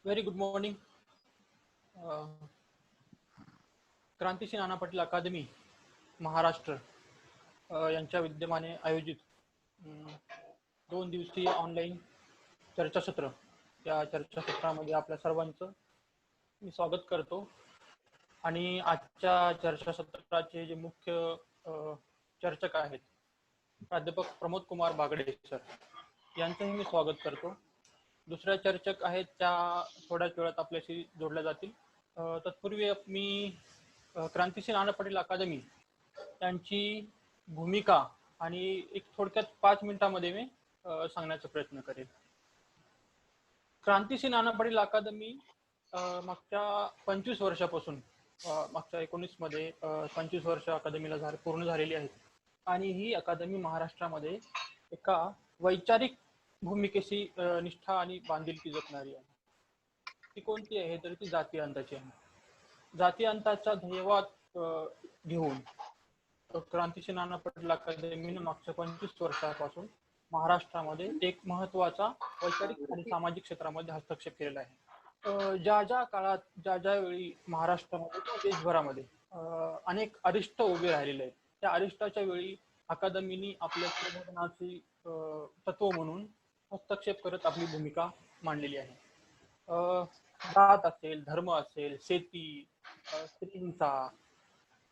Very good morning. Krantisinh Nana Patil अकादमी महाराष्ट्र यांच्या विद्यमाने आयोजित 2 दिवसीय ऑनलाईन चर्चासत्र. या चर्चासत्रामध्ये आपल्या सर्वांचं मी स्वागत करतो. आणि आजच्या चर्चासत्राचे जे मुख्य चर्चक आहेत प्राध्यापक प्रमोद कुमार बागडे सर, यांचंही मी स्वागत करतो. दुसऱ्या चर्चक आहेत त्या थोड्याच वेळात आपल्याशी जोडल्या जातील. तत्पूर्वी मी क्रांतिसिंह नाना पाटील अकादमी यांची भूमिका आणि एक थोडक्यात 5 मिनिटांमध्ये मी सांगण्याचा प्रयत्न करेन. क्रांतिसिंह नाना पाटील अकादमी मागच्या 25 वर्षापासून मागच्या 19 मध्ये 25 वर्ष अकादमीला पूर्ण झालेली आहेत. आणि ही अकादमी महाराष्ट्रामध्ये एका वैचारिक भूमिकेशी निष्ठा आणि बांधिलकी जपणारी आहे. ती कोणती आहे तर ती जाती अंताची आहे. जाती अंताचा ध्येयवाद घेऊन क्रांतिसिंह नाना पाटील अकादमीने मागच्या 25 वर्षापासून महाराष्ट्रामध्ये एक महत्वाचा वैचारिक आणि सामाजिक क्षेत्रामध्ये हस्तक्षेप केलेला आहे. ज्या काळात ज्या वेळी महाराष्ट्रामध्ये देशभरामध्ये अनेक अरिष्ट उभे राहिलेले आहेत, त्या अरिष्टाच्या वेळी अकादमीने आपल्या प्रबोधनाची तत्व म्हणून हस्तक्षेप करत आपली भूमिका मांडलेली आहे. जात असेल, धर्म असेल, शेती, स्त्रीहिंसा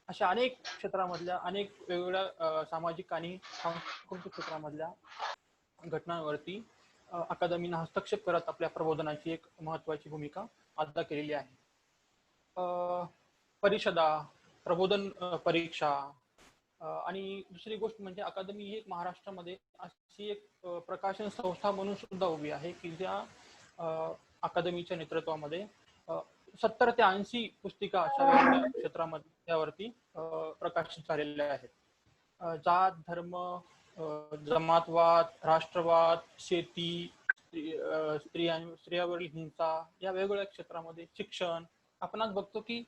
अशा अनेक क्षेत्रामधल्या अनेक वेगवेगळ्या सामाजिक आणि सांस्कृतिक क्षेत्रामधल्या घटनांवरती अकादमीने हस्तक्षेप करत आपल्या प्रबोधनाची एक महत्वाची भूमिका अदा केलेली आहे. परिषदा, प्रबोधन परीक्षा आणि दुसरी गोष्ट म्हणजे अकादमी ही एक महाराष्ट्रामध्ये अशी एक प्रकाशन संस्था म्हणून सुद्धा उभी आहे की ज्या अकादमीच्या नेतृत्वामध्ये 70 ते 80 पुस्तिका अशा वेगवेगळ्या क्षेत्रामध्ये त्यावरती प्रकाशित झालेल्या आहेत. जात, धर्म, जमातवाद, राष्ट्रवाद, शेती, स्त्रियांवरील हिंसा या वेगवेगळ्या क्षेत्रामध्ये शिक्षण आपण आज बघतो की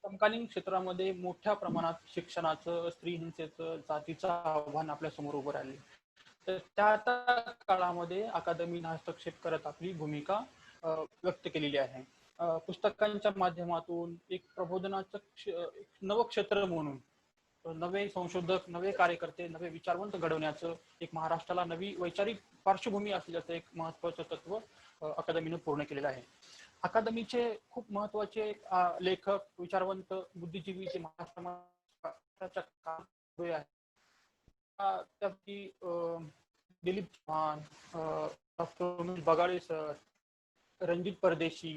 समकालीन क्षेत्रामध्ये मोठ्या प्रमाणात शिक्षणाचं, स्त्री हिंसेचं, जातीचं आव्हान आपल्या समोर उभं राहिले. तर त्या काळामध्ये अकादमीने हस्तक्षेप करत आपली भूमिका व्यक्त केलेली आहे. पुस्तकांच्या माध्यमातून एक प्रबोधनाचं नवक्षेत्र म्हणून नवे संशोधक, नवे कार्यकर्ते, नवे विचारवंत घडवण्याचं एक महाराष्ट्राला नवी वैचारिक पार्श्वभूमी असल्याचं एक महत्वाचं तत्व अकादमीने पूर्ण केलेलं आहे. अकादमीचे खूप महत्वाचे लेखक, विचारवंत, बुद्धिजीवी जे महाराष्ट्राच्या काळात आहेत त्यापैकी दिलीप चव्हाण, डॉक्टर उमेश बगाडे सर, रणजित परदेशी,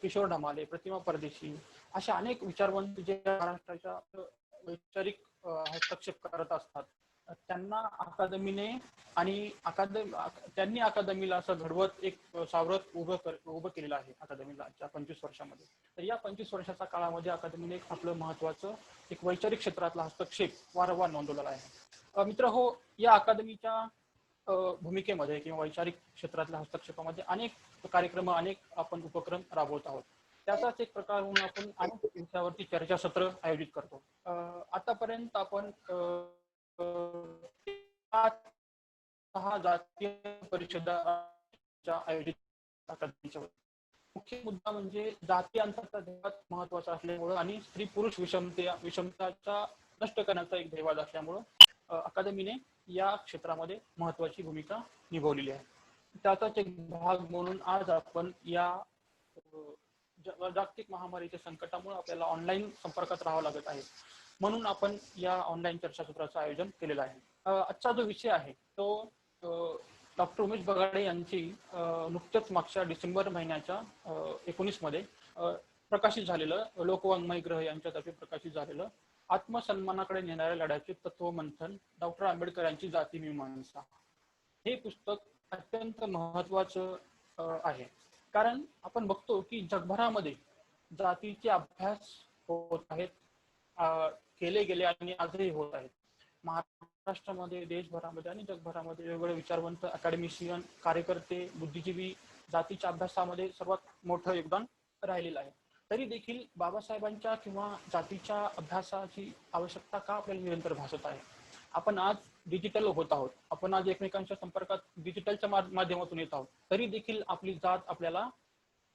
किशोर ढमाले, प्रतिमा परदेशी अशा अनेक विचारवंत जे महाराष्ट्राच्या वैचारिक हस्तक्षेप करत असतात, त्यांना अकादमीने आणि त्यांनी अकादमीला असं घडवत एक सावरत उभं केलेलं आहे अकादमीला 25 वर्षामध्ये. तर या 25 वर्षाच्या काळामध्ये अकादमीने आपलं महत्वाचं एक वैचारिक क्षेत्रातला हस्तक्षेप वारंवार नोंदवलेला आहे. मित्र हो, या अकादमीच्या भूमिकेमध्ये किंवा वैचारिक क्षेत्रातल्या हस्तक्षेपामध्ये अनेक कार्यक्रम, अनेक आपण उपक्रम राबवत आहोत. त्याचाच एक प्रकार म्हणून आपण अनेक विषयावरती चर्चासत्र आयोजित करतो. आतापर्यंत आपण 6 जातीय परिषदा आयोजित अकादमीच्या. मुख्य मुद्दा म्हणजे जाती अंतराचा ध्येयवाद महत्वाचा असल्यामुळं आणि स्त्री पुरुष विषमताचा नष्ट करण्याचा एक ध्येयवाद असल्यामुळं अकादमीने या क्षेत्रामध्ये महत्वाची भूमिका निभावलेली आहे. त्याचाच एक भाग म्हणून आज आपण या जागतिक महामारीच्या संकटामुळे आपल्याला ऑनलाईन संपर्कात राहावं लागत आहे, म्हणून आपण या ऑनलाईन चर्चासत्राचं आयोजन केलेलं आहे. आजचा जो विषय आहे तो डॉक्टर उमेश बगाडे यांची नुकत्याच मागच्या डिसेंबर महिन्याच्या 19 मध्ये प्रकाशित झालेलं, लोकवाङ्मय ग्रह यांच्यातर्फे प्रकाशित झालेलं आत्मसन्मानाकडे नेणाऱ्या लढ्याचे तत्वमंथन, डॉक्टर आंबेडकर यांची जाती मीमांसा, हे पुस्तक अत्यंत महत्वाचं आहे. कारण आपण बघतो की जगभरामध्ये जातीचे अभ्यास होत आहेत, केले गेले आणि आजही होत आहेत. महाराष्ट्रामध्ये, देशभरामध्ये आणि जगभरामध्ये वेगवेगळे विचारवंत, अकॅडमिशियन, कार्यकर्ते, बुद्धिजीवी जातीच्या अभ्यासामध्ये सर्वात मोठं योगदान राहिलेलं आहे. तरी देखील बाबासाहेबांच्या किंवा जातीच्या अभ्यासाची आवश्यकता का आपल्याला निरंतर भासत आहे? आपण आज डिजिटल होत आहोत, आपण आज एकमेकांच्या संपर्कात डिजिटलच्या माध्यमातून येत आहोत, तरी देखील आपली जात आपल्याला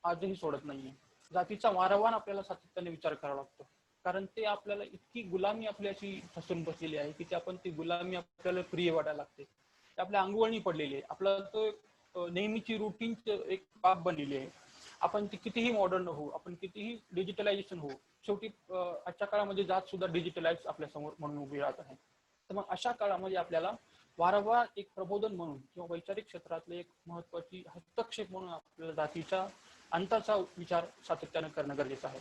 आजही सोडत नाहीये. जातीचा वारंवार आपल्याला सातत्याने विचार करावा लागतो, कारण ते आपल्याला इतकी गुलामी आपल्याशी फसून बसलेली आहे की आपण ती गुलामी आपल्याला प्रिय वाटायला लागते, ते आपल्या अंगवळणी पडलेली आहे, आपला तो नेहमीची रुटीन एक बाब बनलेली आहे. आपण कितीही मॉडर्न होऊ, आपण कितीही डिजिटलायझेशन होऊ, शेवटी आजच्या काळामध्ये जात सुद्धा डिजिटलाइज आपल्या समोर म्हणून उभी राहत आहे. तर मग अशा काळामध्ये आपल्याला वारंवार एक प्रबोधन म्हणून किंवा वैचारिक क्षेत्रातले एक महत्वाची हस्तक्षेप म्हणून आपल्याला जातीच्या अंताचा विचार सातत्याने करणं गरजेचं आहे.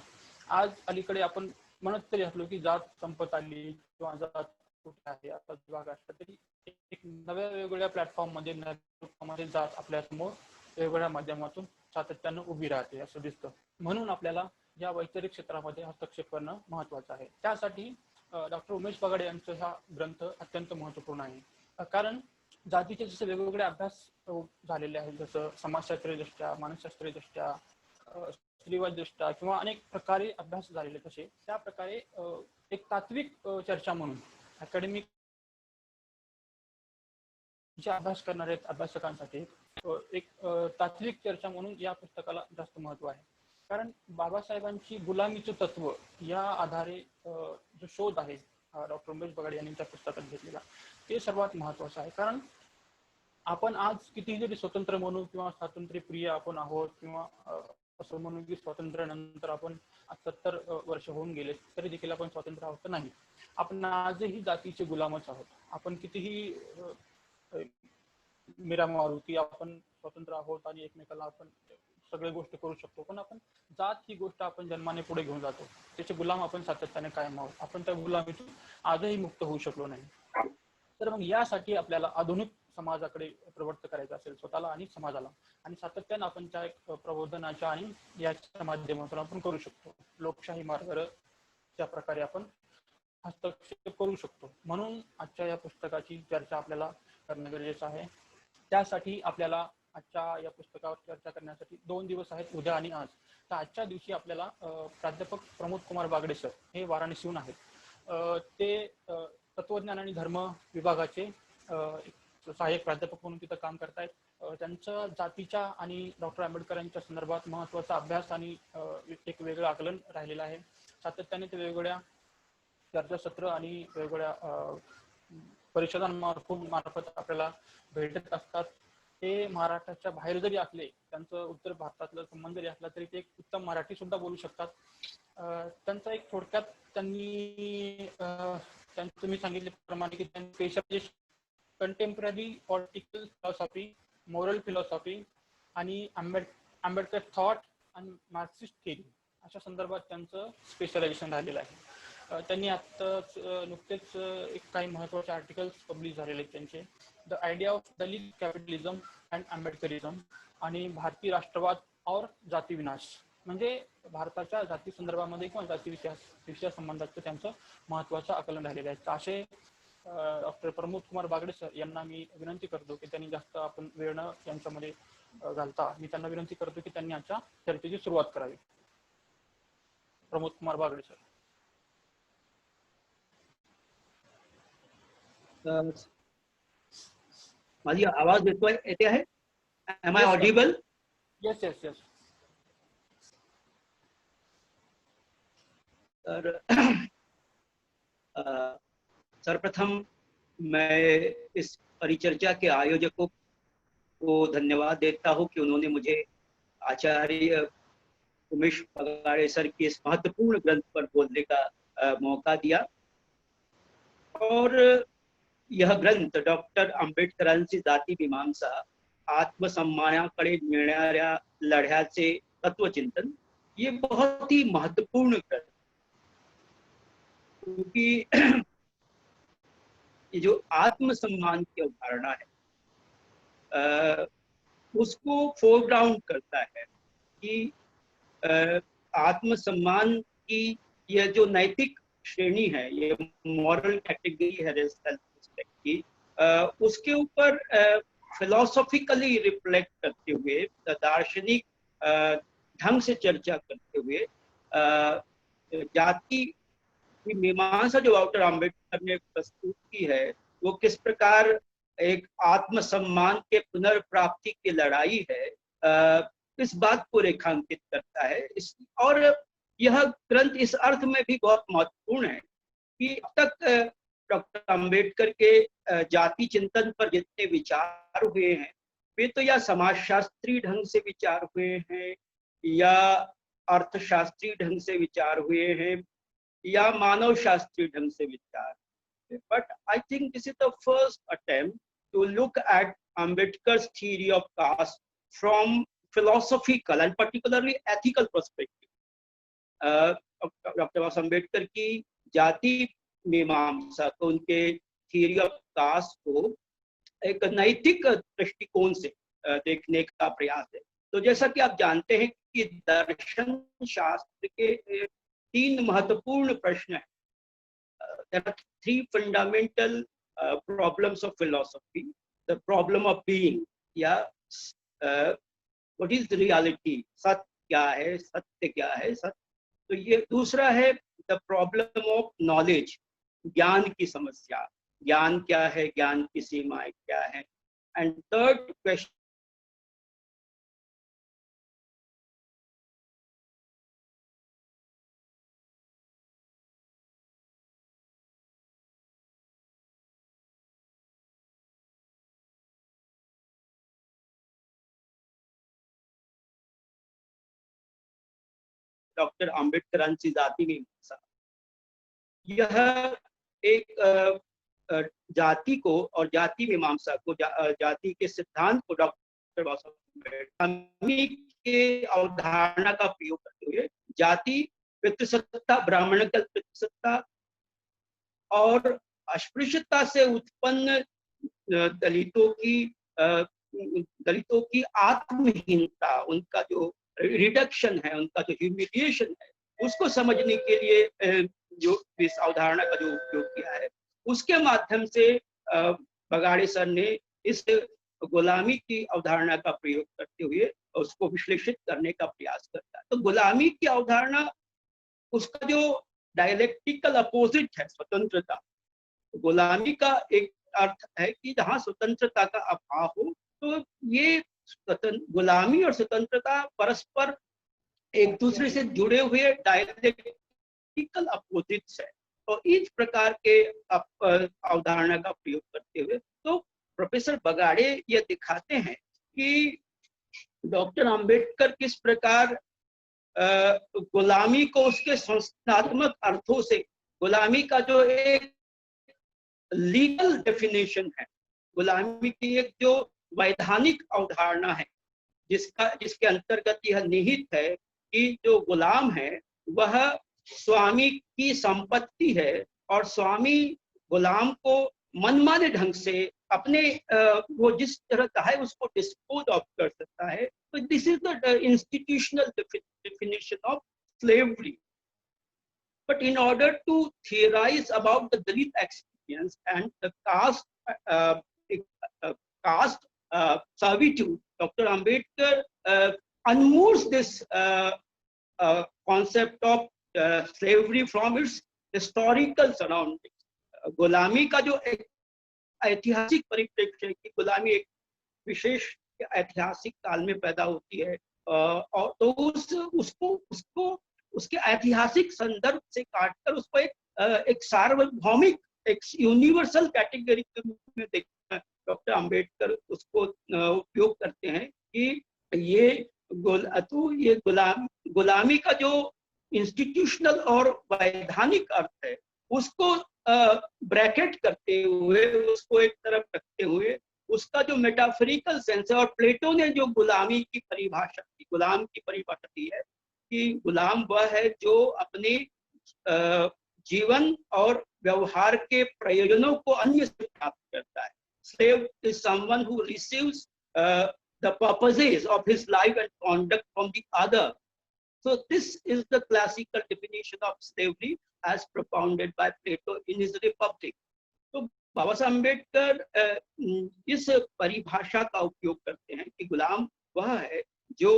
आज अलीकडे आपण म्हणत तरी असलो की जात संपत आली किंवा जात कुठे आहे, आता विभाग असला तरी एक नव्या वेगवेगळ्या प्लॅटफॉर्ममध्ये जात आपल्या समोर वेगवेगळ्या माध्यमातून सातत्यानं उभी राहते असं दिसतं. म्हणून आपल्याला या वैचारिक क्षेत्रामध्ये हस्तक्षेप करणं महत्वाचं आहे. त्यासाठी डॉक्टर उमेश बगाडे यांचा हा ग्रंथ अत्यंत महत्वपूर्ण आहे. कारण जातीचे जसे वेगवेगळे अभ्यास झालेले आहेत, जसं समाजशास्त्रीय दृष्ट्या, मानसशास्त्रीय दृष्ट्या, स्त्रीवाद दृष्ट्या किंवा अनेक प्रकारे अभ्यास झालेले, तसे त्या प्रकारे एक तात्विक चर्चा म्हणून अकॅडमिक जे अभ्यास करणारे अभ्यासकांसाठी एक तात्विक चर्चा म्हणून या पुस्तकाला जास्त महत्व आहे. कारण बाबासाहेबांची गुलामीचं तत्व या आधारे जो शोध आहे डॉक्टर उमेश बगाडे यांनी त्या पुस्तकात घेतलेला, ते सर्वात महत्वाचं आहे. कारण आपण आज कितीही जरी स्वतंत्र म्हणू किंवा स्वातंत्र्यप्रिय आपण आहोत किंवा असं म्हणून की स्वातंत्र्यानंतर आपण 70 वर्ष होऊन गेले तरी देखील आपण स्वातंत्र्य आहोत नाही. आपण आजही जातीचे गुलामच आहोत. आपण कितीही मिरा मारू की आपण स्वतंत्र आहोत आणि एकमेकाला आपण सगळे गोष्टी करू शकतो, पण आपण जात ही गोष्ट आपण जन्माने पुढे घेऊन जातो, त्याचे गुलाम आपण सातत्याने कायम आहोत. आपण त्या गुलामीतून आजही मुक्त होऊ शकलो नाही. तर मग यासाठी आपल्याला आधुनिक समाजाकडे प्रवृत्त करायचं असेल स्वतःला आणि समाजाला, आणि सातत्यानं आपण त्या एक प्रबोधनाच्या आणि याच्या माध्यमातून आपण करू शकतो. लोकशाही मार्गावर त्या प्रकारे आपण हस्तक्षेप करू शकतो. म्हणून आजच्या या पुस्तकाची चर्चा आपल्याला करणं गरजेचं आहे. त्यासाठी आपल्याला आजच्या या पुस्तकावर चर्चा करण्यासाठी 2 दिवस आहेत, उद्या आणि आज. तर आजच्या दिवशी आपल्याला प्राध्यापक प्रमोद कुमार बागडे सर हे वाराणसीहून आहेत. ते तत्वज्ञान आणि धर्म विभागाचे सहाय्यक प्राध्यापक म्हणून तिथं काम करतायत. त्यांचं जातीच्या आणि डॉक्टर आंबेडकरांच्या संदर्भात महत्वाचा अभ्यास आणि एक वेगळं आकलन राहिलेलं आहे. सातत्याने ते वेगवेगळ्या चर्चासत्र आणि वेगवेगळ्या परिषदांमार्फत आपल्याला भेटत असतात. ते महाराष्ट्राच्या बाहेर जरी असले, त्यांचं उत्तर भारतातला संबंध जरी असला तरी ते एक उत्तम मराठी सुद्धा बोलू शकतात. त्यांचा एक थोडक्यात त्यांचं मी सांगितल्याप्रमाणे की त्यांनी specialisation contemporary political philosophy, moral philosophy आणि आंबेडकर थॉट आणि मार्क्सिस्ट थेरी अशा संदर्भात त्यांचं स्पेशलायझेशन राहिलेलं आहे. त्यांनी आत्ताच नुकतेच एक काही महत्वाचे आर्टिकल्स पब्लिश झालेले आहेत त्यांचे. The idea of Dalit capitalism and Ambedkarism आणि भारतीय राष्ट्रवाद और जाती विनाश, म्हणजे भारताच्या जाती संदर्भामध्ये किंवा जाती विषया संबंधाचं त्यांचं महत्वाचं आकलन राहिलेलं आहे. असे डॉक्टर प्रमोद कुमार बागडे सर यांना मी विनंती करतो की त्यांनी जास्त आपण वेळ न यांच्यामध्ये घालता मी त्यांना विनंती करतो की त्यांनी आजच्या चर्चेची सुरुवात करावी. प्रमोद कुमार बागडे सर. माझी आवाज येते आहे? Am I audible? Yes yes yes. सर्वप्रथम मैं इस परिचर्चा के आयोजकों को धन्यवाद देता हूं कि उन्होंने मुझे आचार्य उमेश बगाड़े सर के इस महत्वपूर्ण ग्रंथ पर बोलने का मौका दिया. और यह ग्रंथ डॉक्टर आंबेडकरांची जाती मीमांसा आत्मसन्मानाकडे नेणाऱ्या लढ्याचे तत्वचिंतन, ये बहुत ही महत्वपूर्ण ग्रंथ, क्योंकि ये जो आत्मसम्मान की अवधारणा है उसको फोरग्राउंड करता है कि आत्मसम्मान की यह जो नैतिक श्रेणी है, ये मॉरल कैटेगरी है सेल्फ रिस्पेक्ट की, उसके ऊपर फिलोसॉफिकली रिफ्लेक्ट करते हुए, दार्शनिक ढंग से चर्चा करते हुए जाति की मीमांसा जो डॉक्टर आम्बेडकर ने प्रस्तुत की है, वो किस प्रकार एक आत्मसम्मान के पुनर्प्राप्ति की लड़ाई है, इस बात को रेखांकित करता है। और यह ग्रंथ इस अर्थ में भी बहुत महत्वपूर्ण है कि अब तक डॉक्टर अंबेडकर के जाति चिंतन पर जितने विचार हुए हैं वे तो या समाजशास्त्री ढंग से विचार हुए हैं, या अर्थशास्त्री ढंग से विचार हुए हैं, या मानव शास्त्री ढंग से विचार। But I think this is the first attempt to look at Ambedkar's theory of caste from philosophical and particularly ethical perspective. Doctor Ambedkar की जाति मीमांसा को, उनके थियरी ऑफ कास्ट को एक नैतिक दृष्टिकोण से देखने का प्रयास है। तो जैसा कि आप जानते हैं कि दर्शन शास्त्र के 3 महत्वपूर्ण प्रश्न हैं। There are 3 fundamental problems of philosophy. The problem of being, या what is the reality, सत्य क्या है, सत्य क्या है, सत्य। तो ये दूसरा है the problem of knowledge, ज्ञान की समस्या, ज्ञान क्या है, ज्ञान की सीमाएं क्या है। And third question, doctor Ambedkar जाति मीमांसा, यह एक जाति को और जाति मीमांसा को, जाति के सिद्धांत को डॉक्टर अम्बेडकर के अवधारणा का प्रयोग करते हुए जाति, पितृसत्ता, ब्राह्मणकल पितृसत्ता और अस्पृश्यता से उत्पन्न दलितों की आत्महीनता, उनका जो रिडक्शन है, उनका जो ह्यूमिलिएशन है, उसको समझने के लिए जो इस अवधारणा का जो उपयोग किया है, उसके माध्यम से बगाड़े सर ने इस गुलामी की अवधारणा का प्रयोग करते हुए उसको विश्लेषित करने का प्रयास करता है। तो गुलामी की अवधारणा, उसका जो डायलेक्टिकल अपोजिट है स्वतंत्रता। गुलामी का एक अर्थ है कि जहां स्वतंत्रता का अभाव हो, तो ये गुलामी और स्वतंत्रता परस्पर एक दूसरे से जुड़े हुए डायलेक्टिकल अपोजिट्स है। और इस प्रकार के अवधारणा का प्रयोग करते हुए तो प्रोफेसर बगाड़े ये दिखाते हैं कि डॉक्टर अंबेडकर किस प्रकार गुलामी को उसके संस्थात्मक अर्थों से, गुलामी का जो एक लीगल डेफिनेशन है, गुलामी की एक जो वैधानिक अवधारणा है, जिसके अंतर्गत यह निहित है कि जो गुलाम है वह स्वामी की संपत्ति है और स्वामी गुलाम को मनमाने ढंग से अपने वो जिस तरह का है उसको डिस्पोज ऑफ कर सकता है। तो this is the institutional definition of slavery. But in order to theorize about the Dalit experience and the caste servitude, Dr. Ambedkar unmoors this concept of slavery from its historical surroundings. गुलामी का जो एक ऐतिहासिक परिप्रेक्ष्य है कि गुलामी एक विशेष ऐतिहासिक काल में पैदा होती है, और तो उसको उसके ऐतिहासिक संदर्भ से काटकर उसको एक सार्वभौमिक, एक यूनिवर्सल कैटेगरी के रूप में देखना डॉक्टर अंबेडकर उसको उपयोग करते हैं कि ये गुलामी का जो इंस्टीट्यूशनल और वैधानिक अर्थ है उसको ब्रैकेट करते हुए, उसको एक तरफ रखते हुए उसका जो मेटाफोरिकल सेंस है, और प्लेटो ने जो गुलामी की परिभाषा दी, गुलाम की परिभाषा दी है कि गुलाम वह है जो अपने जीवन और व्यवहार के प्रयोजनों को अन्य से प्राप्त करता है। Slave is someone who receives the purposes of his life and conduct from the other. So this is the classical definition of slavery as propounded by Plato in his Republic. तो बाबा साहब अम्बेडकर इस परिभाषा का उपयोग करते हैं कि गुलाम वह है जो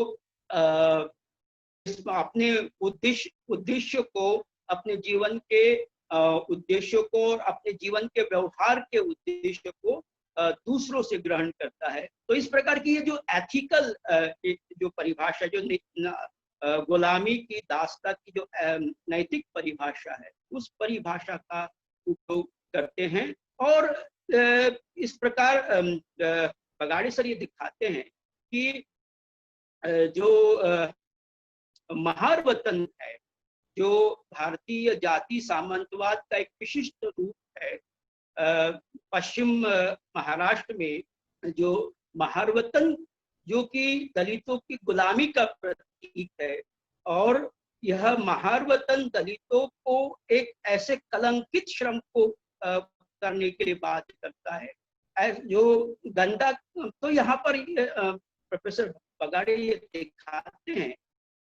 अपने उद्देश्य को अपने जीवन के उद्देश्यों को और अपने जीवन के व्यवहार के उद्देश्य को दूसरों से ग्रहण करता है। तो इस प्रकार की ये जो एथिकल जो परिभाषा, जो गुलामी की, दासता की जो नैतिक परिभाषा है, उस परिभाषा का उपयोग करते हैं। और इस प्रकार बगाड़े सर ये दिखाते हैं कि जो महार वतन है, जो भारतीय जाति सामंतवाद का एक विशिष्ट रूप है, पश्चिम महाराष्ट्र में जो महार वतन, जो कि दलितों की गुलामी का प्रतीक है, और यह महार वतन दलितों को एक ऐसे कलंकित श्रम को करने के लिए बाध्य करता है, जो गंदा। तो यहाँ पर प्रोफेसर बगाड़े ये दिखाते हैं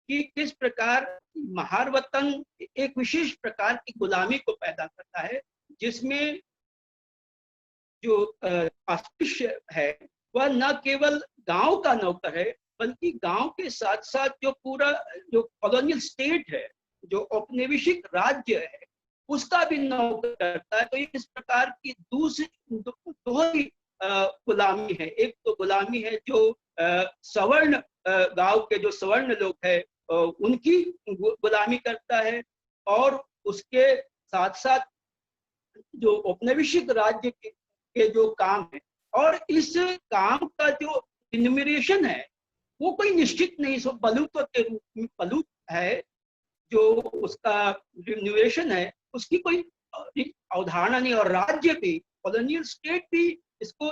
कि किस प्रकार महार वतन एक विशेष प्रकार की गुलामी को पैदा करता है, जिसमें जो अस्पृश्य है वह न केवल गांव का नौकर है, बल्कि गांव के साथ साथ जो पूरा जो कॉलोनियल स्टेट है, जो औपनिवेशिक राज्य है, उसका भी नौकर करता है। तो इस प्रकार की दूसरी दोहरी गुलामी है। एक तो गुलामी है जो सवर्ण गांव के जो सवर्ण लोग हैं उनकी गुलामी करता है, और उसके साथ साथ जो औपनिवेशिक राज्य के जो काम है, और इस काम का जो इन्यूमरेशन है वो कोई निश्चित नहीं, सो बलूत के रूप में बलूत है, जो उसका रिन्यूएशन है उसकी कोई अवधारणा नहीं। और राज्य भी, कॉलोनियल स्टेट भी इसको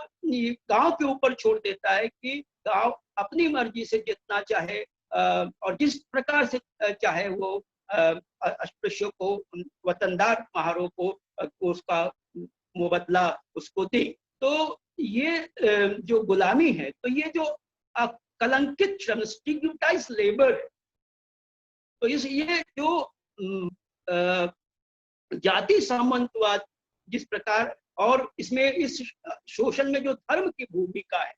गांव के ऊपर छोड़ देता है कि गांव अपनी मर्जी से जितना चाहे और जिस प्रकार से चाहे वो अस्पृश्यों को, वतनदार महारों को उसका मुबदला उसको दे। तो ये जो गुलामी है, तो ये जो कलंकित श्रम, स्टिग्मेटाइज लेबर है, तो ये जो जाति सामंतवाद जिस प्रकार, और इसमें इस शोषण में जो धर्म की भूमिका है,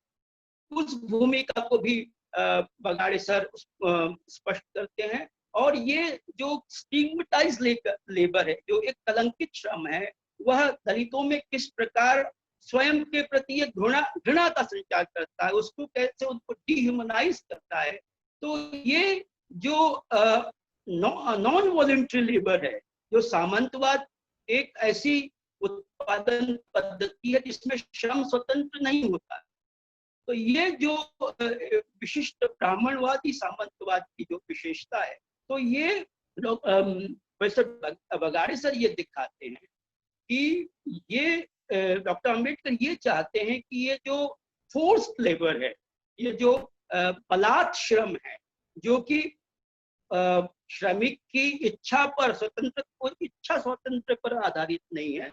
उस भूमिका को भी बगाड़े सर स्पष्ट करते हैं। और ये जो स्टिग्मेटाइज लेबर है, जो एक कलंकित श्रम है, वह दलितों में किस प्रकार स्वयं के प्रति एक घृणा का संचार करता है, उसको कैसे उनको डिह्यूमनाइज करता है। तो ये जो नॉन वॉलंटरी लेबर है, जो सामंतवाद एक ऐसी उत्पादन पद्धति है जिसमें श्रम स्वतंत्र नहीं होता, तो ये जो विशिष्ट ब्राह्मणवादी सामंतवाद की जो विशेषता है, तो ये प्रोफेसर बगाड़े सर ये दिखाते हैं कि ये डॉक्टर अंबेडकर ये चाहते हैं कि ये जो फोर्स्ड लेबर है, ये जो बलात् श्रम है, जो कि श्रमिक की इच्छा पर इच्छा स्वतंत्र पर आधारित नहीं है,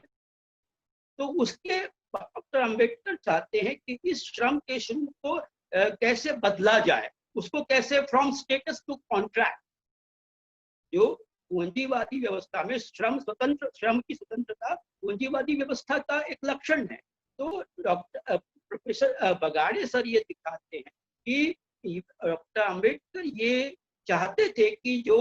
तो उसके डॉक्टर अंबेडकर चाहते हैं कि इस श्रम के शुरू को कैसे बदला जाए, उसको कैसे फ्रॉम स्टेटस टू कॉन्ट्रैक्ट, जो पूंजीवादी व्यवस्था में श्रम की स्वतंत्रता पूंजीवादी व्यवस्था का एक लक्षण है। तो प्रोफेसर बगाड़े सर ये दिखाते हैं कि डॉक्टर अंबेडकर ये चाहते थे कि जो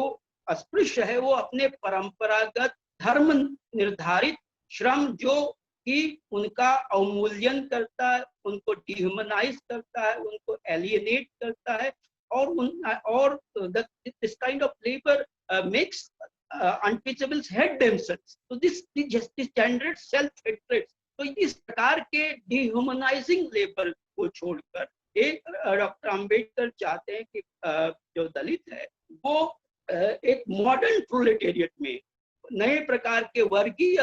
अस्पृश्य है वो अपने परंपरागत धर्म निर्धारित श्रम, जो कि उनका अवमूल्यन करता है, उनको डिह्यूमनाइज करता है, उनको एलिएनेट करता है, और this kind of labour makes untouchables hate themselves. So this gendered self-hatred. तो इस प्रकार के डिह्यूमनाइजिंग लेबर को छोड़कर एक डॉक्टर अंबेडकर चाहते हैं कि जो दलित है वो एक मॉडर्न प्रोलेटेरिएट में नए प्रकार के वर्गीय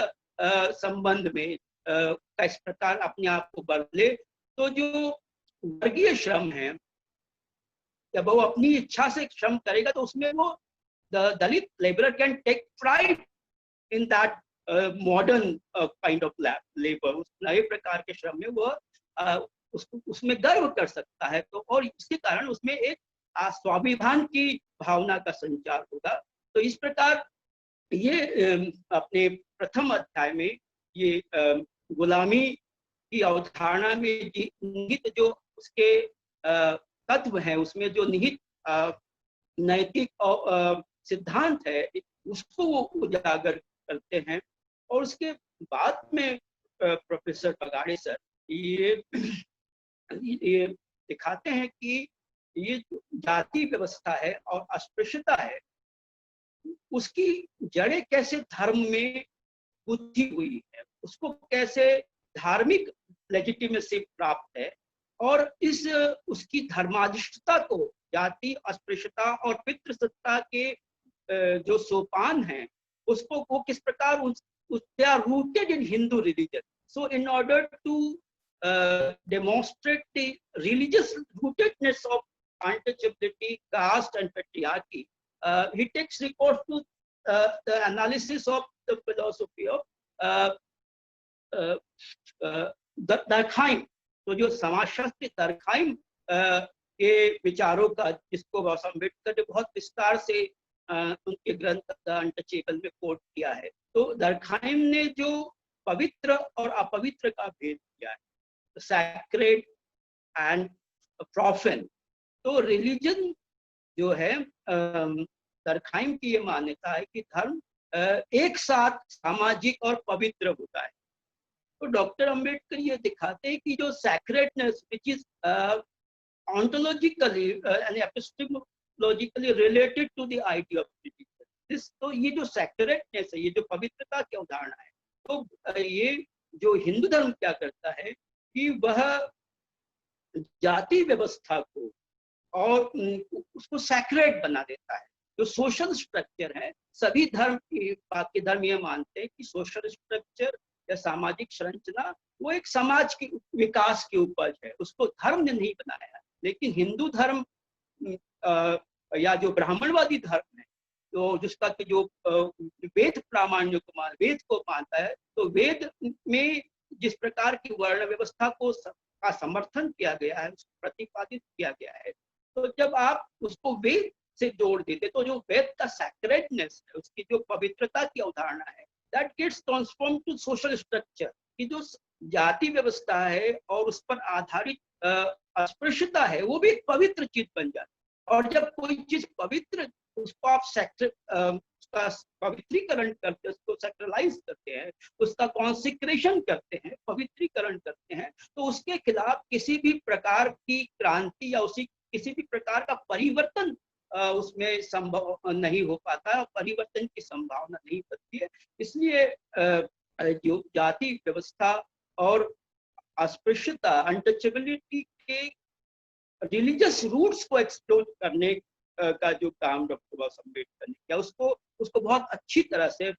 संबंध में किस प्रकार अपने आप को बदले। तो जो वर्गीय श्रम है, जब वो अपनी इच्छा से श्रम करेगा तो उसमें वो the Dalit laborer can take pride in that modern kind of labor. उस नए प्रकार के श्रम में वह उसमें गर्व कर सकता है। तो और इसके कारण उसमें एक स्वाभिमान की भावना का संचार होगा। तो इस प्रकार ये अपने प्रथम अध्याय में ये गुलामी की अवधारणा में निहित जो उसके तत्व है, उसमें जो निहित नैतिक सिद्धांत है, उसको वो उजागर करते हैं। और उसके बाद में प्रोफेसर बगाड़े सर ये दिखाते हैं कि ये जो जाति व्यवस्था है और अस्पृश्यता है, उसकी जड़ें कैसे धर्म में बुद्धि हुई है, उसको कैसे धार्मिक लेजिटिमेसी प्राप्त है, और इस उसकी धर्माधिष्ठता को जाति, अस्पृश्यता और पितृसत्ता के जो सोपान हैं उसको वो किस प्रकार they are rooted in Hindu religion. So in order to demonstrate the religious rootedness of untouchability, caste and patriarchy, he takes recourse to the analysis of the philosophy of Durkheim. तो जो समाजशास्त्री दर्कहाइम के विचारों का, जिसको अम्बेडकर ने बहुत विस्तार से उनके ग्रंथ द अनटचेबल में कोट किया है, तो दर्कहाइम ने जो पवित्र और अपवित्र का भेद किया है, सैक्रेड एंड प्रोफेन, तो रिलीजन जो है दर्कहाइम की ये मान्यता है कि धर्म एक साथ सामाजिक और पवित्र होता है। तो डॉक्टर अंबेडकर ये दिखाते हैं कि जो सैक्रेडनेस which is ontologically and epistemologically related to the idea of religion, this, तो ये जो sacredness है, ये जो पवित्रता की अवधारणा है, तो ये जो हिंदू धर्म क्या करता है कि वह जाति व्यवस्था को और उसको सैक्रेड बना देता है। जो सोशल स्ट्रक्चर है, सभी धर्म बाकी धर्म ये मानते हैं कि सोशल स्ट्रक्चर या सामाजिक संरचना वो एक समाज के विकास की उपज है, उसको धर्म ने नहीं बनाया। लेकिन हिंदू धर्म या जो ब्राह्मणवादी धर्म है, तो जिसका कि जो वेद प्रामाण्य को वेद को मानता है, तो वेद में जिस प्रकार की वर्ण व्यवस्था को का समर्थन किया गया है, उसको प्रतिपादित किया गया है, तो जब आप उसको वेद से जोड़ देते तो जो वेद का सैक्रेडनेस है, उसकी जो पवित्रता की अवधारणा है, that gets transform to social structure, कि जो जाति व्यवस्था है और उस पर आधारित अस्पृश्यता है, वो भी एक पवित्र चीज बन जाती है। और जब कोई चीज पवित्र, उसको आप उसका पवित्रीकरण करते हैं, उसको सेक्रेलाइज करते हैं, उसका कॉन्सिक्रेशन करते हैं, पवित्रीकरण करते हैं, तो उसके खिलाफ किसी भी प्रकार की क्रांति या उसी किसी भी प्रकार का परिवर्तन उसमें संभव नहीं हो पाता है, परिवर्तन की संभावना नहीं बनती है। इसलिए जो जाति व्यवस्था और अस्पृश्यता, अनटचेबिलिटी के रिलीजियस रूट्स को एक्सप्लोर करने का जो काम डॉक्टर बाबा साहब अम्बेडकर ने किया, उसको बहुत अच्छी तरह से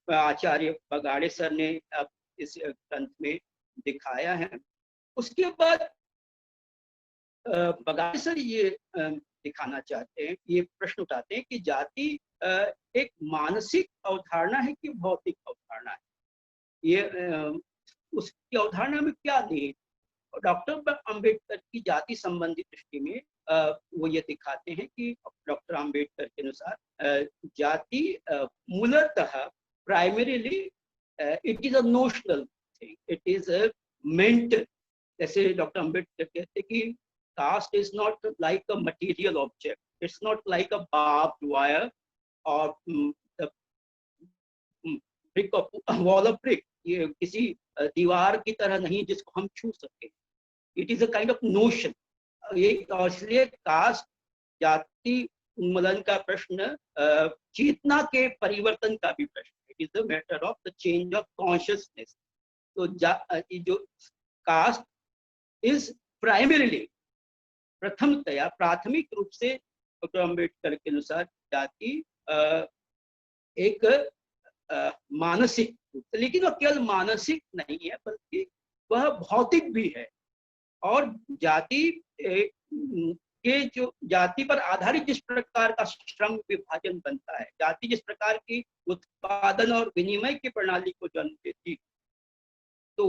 आचार्य बगाड़े सर ने इस ग्रंथ में दिखाया है। उसके बाद बगाड़े सर ये दिखाना चाहते हैं, ये प्रश्न उठाते हैं कि जाति एक मानसिक अवधारणा है कि भौतिक अवधारणा है। ये उसकी अवधारणा में क्या निहित। डॉक्टर अंबेडकर की जाति संबंधी दृष्टि में वो ये दिखाते हैं कि डॉक्टर अंबेडकर के अनुसार जाति मूलतः primarily it is a notional thing, it is a mental. जैसे डॉक्टर अंबेडकर कहते हैं कि caste is not like a material object, it's not like a barbed wire or the brick of wall of brick, ये किसी दीवार की तरह नहीं जिसको हम छू सके। It is a kind of notion। ये इसलिए कास्ट, जाति उन्मूलन का प्रश्न चेतना के परिवर्तन का भी प्रश्न, it is a matter of the change of consciousness. तो जो कास्ट इज प्राइमरीली, प्रथमतया प्राथमिक रूप से डॉक्टर अंबेडकर के अनुसार जाति एक मानसिक, लेकिन वह केवल मानसिक नहीं है बल्कि वह भौतिक भी है। और जाति के जो जाति पर आधारित जिस प्रकार का श्रम विभाजन बनता है, जाति जिस प्रकार की उत्पादन और विनिमय की प्रणाली को जन्म देती, तो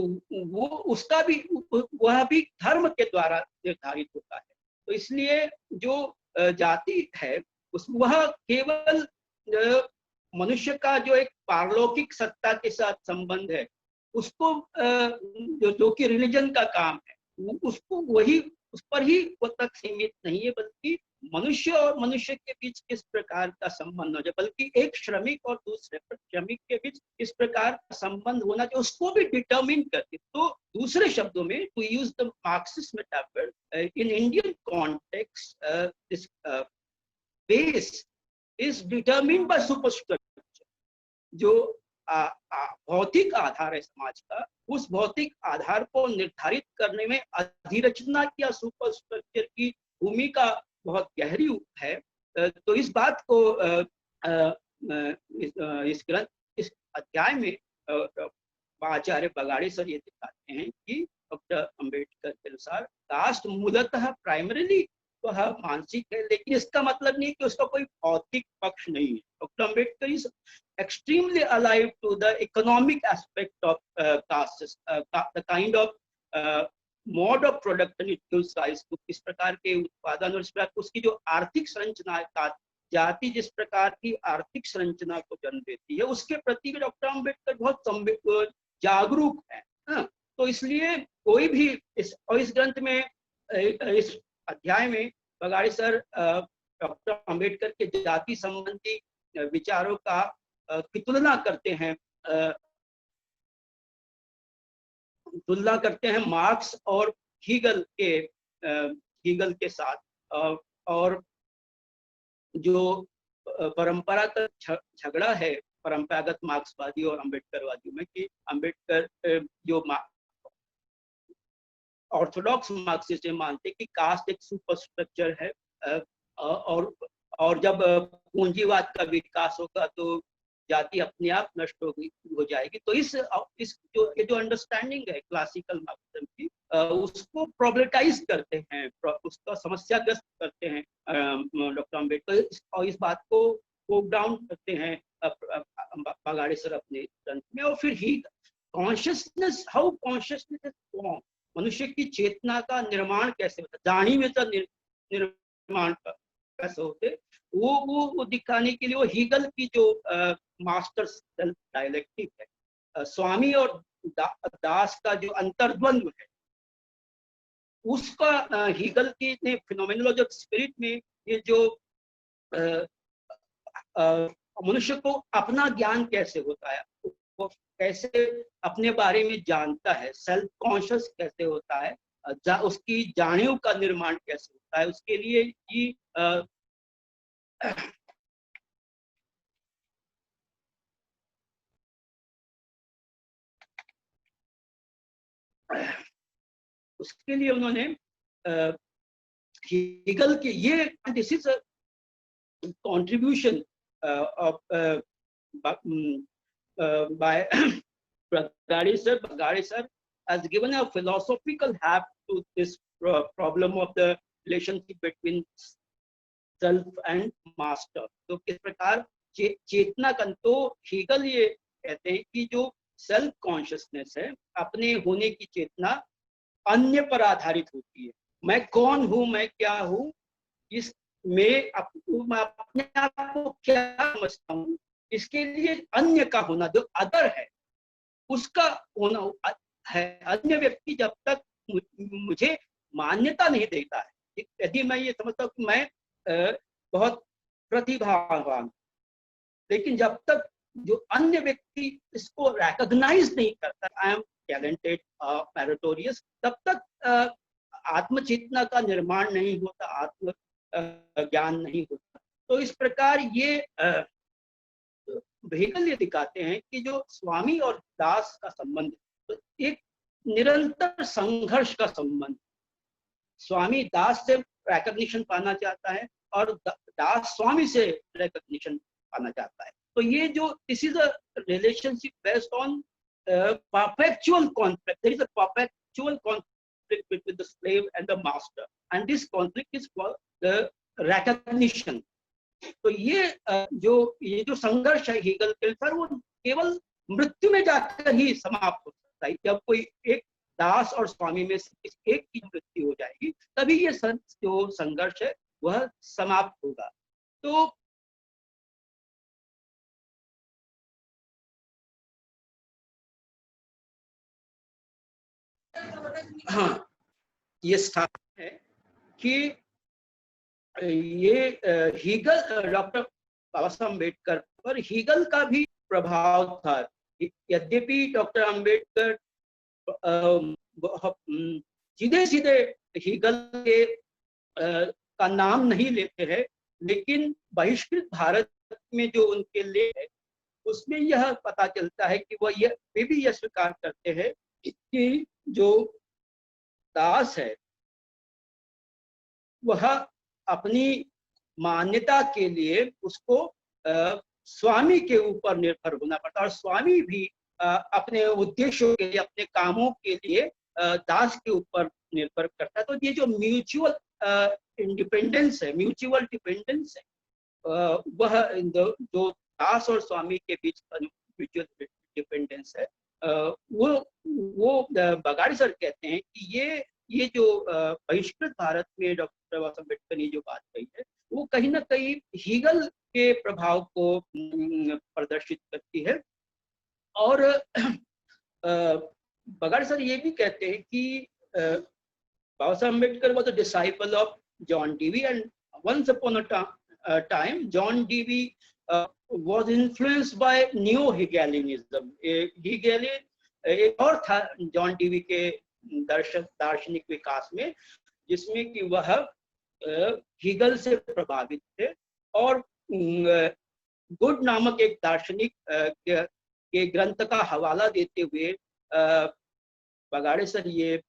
वो उसका भी वह भी धर्म के द्वारा निर्धारित होता है। तो इसलिए जो जाति है वह केवल मनुष्य का जो एक पारलौकिक सत्ता के साथ संबंध है, उसको जो कि रिलीजन का काम है, उसको वही उस पर ही वो तक सीमित नहीं है, बल्कि मनुष्य और मनुष्य के बीच किस प्रकार का संबंध हो जाए, बल्कि एक श्रमिक और दूसरे श्रमिक के बीच इस प्रकार का संबंध होना चाहिए, उसको भी डिटरमिन करती। तो दूसरे शब्दों में, to use the Marxist metaphor, in Indian context this base is determined by superstructure. जो भौतिक आधार है समाज का, उस भौतिक आधार को निर्धारित करने में अधिरचना या सुपरस्ट्रक्चर की भूमिका बहुत गहरी है। तो इस बात को इस अध्याय में आचार्य बगाड़े सर ये दिखाते हैं कि डॉक्टर अंबेडकर के अनुसार कास्ट मूलतः प्राइमरीली वह मानसिक है, लेकिन इसका मतलब नहीं कि उसका कोई भौतिक पक्ष नहीं है। Doctor Ambedkar is extremely alive to the economic aspect of caste, the kind of mode of production it gives rise to, किस प्रकार के उत्पादन और इस प्रकार उसकी जो आर्थिक संरचना है, जाति जिस प्रकार की आर्थिक संरचना को जन्म देती है, उसके प्रति डॉक्टर अंबेडकर बहुत जागरूक है। तो इसलिए कोई भी इस ग्रंथ में, इस अध्याय में बगाड़े सर डॉक्टर अंबेडकर के जाति संबंधी विचारों की तुलना करते हैं मार्क्स और हीगल के साथ। और जो परंपरागत झगड़ा है परंपरागत मार्क्सवादी और अम्बेडकरवादियों में, कि अम्बेडकर जो ऑर्थोडॉक्स मार्क्सिस्ट मानते कि कास्ट एक सुपर स्ट्रक्चर है, और जब पूंजीवाद का विकास होगा तो जाति अपने आप नष्ट हो जाएगी। तो इस जो अंडरस्टैंडिंग है क्लासिकल मार्क्सिज्म की, उसको प्रॉब्लमाइज करते हैं, उसका समस्याग्रस्त करते हैं डॉक्टर अम्बेडकर, और इस बात को पोक डाउन करते हैं बगाड़े सर अपने ग्रंथ में। और फिर ही consciousness, how consciousness is form, मनुष्य की चेतना का निर्माण कैसे होता है, जानी में निर्माण कैसे होते, वो दिखाने के लिए वो हीगल की जो मास्टर सेल्फ डायलेक्टिक है, स्वामी और दास का जो अंतर्द्वंद्व है, उसका हीगल की ने फिनोमेनोलॉजी ऑफ स्पिरिट में ये जो मनुष्य को अपना ज्ञान कैसे होता है, वो कैसे अपने बारे में जानता है, सेल्फ कॉन्शियस कैसे होता है, उसकी जानियों का निर्माण कैसे होता है, उसके लिए ये उसके लिए उन्होंने हीगल के ये this is contribution by Bagaड़ी sir has given a philosophical heft to this problem of the relationship between self and master। तो किस प्रकार चेतना का, तो हीगल ये कहते हैं कि जो सेल्फ कॉन्शियसनेस है, अपने होने की चेतना अन्य पर आधारित होती है। मैं कौन हूं, मैं क्या हूं, इस मैं अपने आप को क्या समझता हूँ, इसके लिए अन्य का होना, जो अदर है उसका होना है। अन्य व्यक्ति जब तक मुझे मान्यता नहीं देता है, यदि मैं ये समझता हूँ कि मैं बहुत प्रतिभावान, लेकिन जब तक जो अन्य व्यक्ति इसको रिकॉग्नाइज नहीं करता, आई एम टैलेंटेड, मेरिटोरियस, तब तक आत्मचेतना का निर्माण नहीं होता, आत्म ज्ञान नहीं होता। तो इस प्रकार ये हीगल ये दिखाते हैं कि जो स्वामी और दास का संबंध, तो एक निरंतर संघर्ष का संबंध, स्वामी दास से रिकॉग्निशन पाना चाहता है और दास स्वामी से रिकॉग्निशन पाना चाहता है। तो ये जो this is a relationship based on perpetual conflict, there is a perpetual conflict between the slave and the master, and this conflict is called the recognition। तो ये जो संघर्ष है हीगल के अनुसार, वो केवल मृत्यु में जाकर ही समाप्त हो सकता है। जब कोई एक दास और स्वामी में से एक की मृत्यु हो जाएगी, तभी ये जो संघर्ष है वह समाप्त होगा। तो हाँ, ये स्थापित है कि ये हीगल, डॉक्टर बाबा साहब अम्बेडकर पर हीगल का भी प्रभाव था। यद्यपि डॉक्टर अम्बेडकर सीधे सीधे हीगल के का नाम नहीं लेते हैं, लेकिन बहिष्कृत भारत में जो उनके लेख है उसमें यह पता चलता है कि वे भी यह स्वीकार करते हैं कि जो दास है वह अपनी मान्यता के लिए उसको स्वामी के ऊपर निर्भर होना पड़ता है, और स्वामी भी अपने उद्देश्यों के लिए, अपने कामों के लिए दास के ऊपर निर्भर करता है। तो ये जो म्यूचुअल इंडिपेंडेंस है, म्यूचुअल डिपेंडेंस है, वह जो दास और स्वामी के बीच म्यूचुअल डिपेंडेंस है, वो बगाड़ी सर कहते हैं कि ये जो बहिष्कृत भारत में डॉक्टर बाबा साहब अम्बेडकर ने जो बात कही है वो कहीं ना कहीं हीगल के प्रभाव को प्रदर्शित करती है। और बगाड़ी सर ये भी कहते हैं कि बाबा Saheb Ambedkar was a disciple of John Dewey, and once upon a time John Dewey was influenced by neo-Hegelianism. Hegelian एक और था जॉन डीवी के दार्शनिक विकास में, जिसमें कि वह हीगल से प्रभावित थे, और गुड नामक एक दार्शनिक के ग्रंथ का हवाला देते हुए बगाड़े सर ये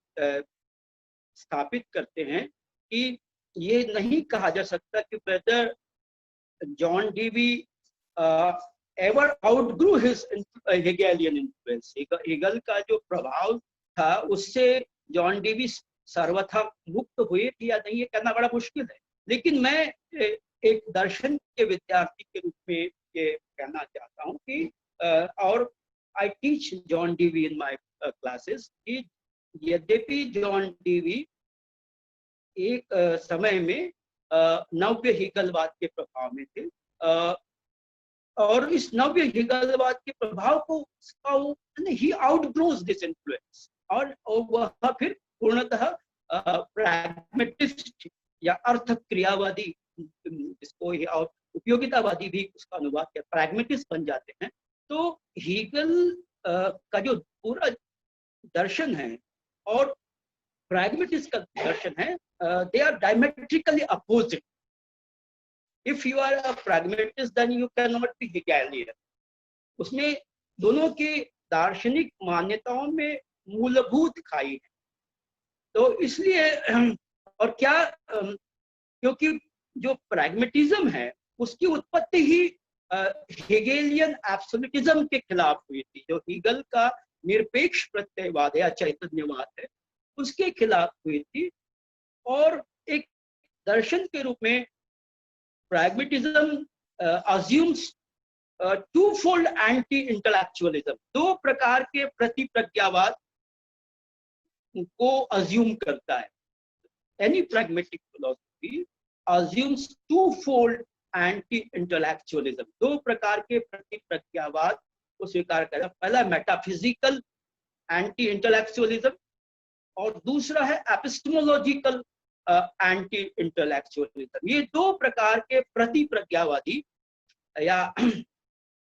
स्थापित करते हैं कि ये नहीं कहा जा सकता कि whether John Dewey ever outgrew his Hegelian influence. Hegel का जो प्रभाव था उससे जॉन डीवी सर्वथा मुक्त हुए थे या नहीं, ये कहना बड़ा मुश्किल है। लेकिन मैं एक दर्शन के विद्यार्थी के रूप में ये कहना चाहता हूँ कि और I teach John Dewey in my classes कि यद्यपि जॉन डीवी एक समय में नव्य हीगलवाद के प्रभाव में थे, और इस नव्य हीगलवाद के प्रभाव को ही आउटग्रोज दिस इन्फ्लुएंस, और वह फिर पूर्णतः प्रैग्मेटिस्ट या अर्थ क्रियावादी, इसको और उपयोगितावादी भी उसका अनुवाद किया, प्रैग्मेटिस्ट बन जाते हैं। तो हीगल का जो पूरा दर्शन है और pragmatist का दर्शन है, they are diametrically opposite. If you are a pragmatist, then you cannot be Hegelian. उसमें दोनों की दार्शनिक मान्यताओं में मूलभूत खाई है। तो इसलिए और क्या, क्योंकि जो प्रैग्मेटिज्म है उसकी उत्पत्ति ही हेगेलियन एब्सोल्यूटिज्म के खिलाफ हुई थी। जो हीगल का निरपेक्ष प्रत्ययवाद है या चैतन्यवाद है उसके खिलाफ हुई थी, और एक दर्शन के रूप में pragmatism assumes twofold anti intellectualism, दो प्रकार के प्रतिप्रज्ञावाद को अज्यूम करता है। Any pragmatic philosophy assumes twofold anti intellectualism, दो प्रकार के प्रतिप्रज्ञावाद को स्वीकार करता है। पहला मेटाफिजिकल एंटी इंटेलेक्चुअलिज्म और दूसरा है एपिस्टेमोलॉजिकल एंटी इंटेलेक्चुअलिज्म। ये दो प्रकार के प्रतिप्रज्ञावादी या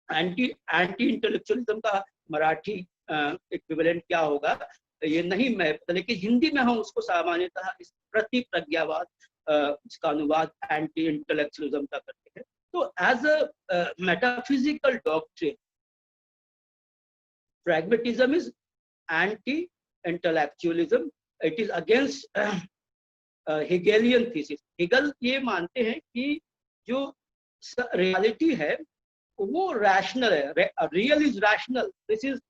एंटी इंटेलेक्चुअलिज्म का मराठी इक्विवेलेंट क्या होगा ये नहीं मैं पता, लेकिन हिंदी में हम उसको सामान्यतः इस प्रतिप्रज्ञावाद इसका अनुवाद एंटी इंटेलेक्चुअलिज्म का करते हैं। तो as a metaphysical doctrine pragmatism is anti-intellectualism. It is against Hegelian thesis. Hegel ये मानते हैं कि जो reality है वो rational है, real is rational. This is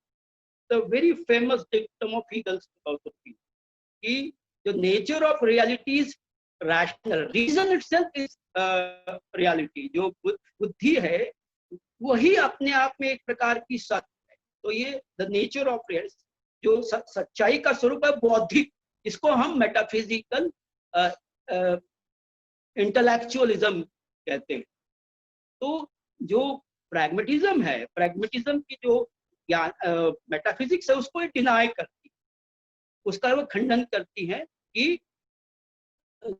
the very famous dictum of Hegel's philosophy. कि the nature of reality is rational. Reason itself is reality. जो बुद्धि है वही अपने आप में एक प्रकार की सत्य। तो ये द नेचर ऑफ रियलिटी, जो सच्चाई का स्वरूप है बौद्धिक, इसको हम मेटाफिजिकल इंटेलेक्चुअलिज्म कहते हैं। तो जो प्रैग्मेटिज्म है, प्रैग्मेटिज्म की जो मेटाफिजिक्स है उसको डिनाई करती है, उसका वो खंडन करती है कि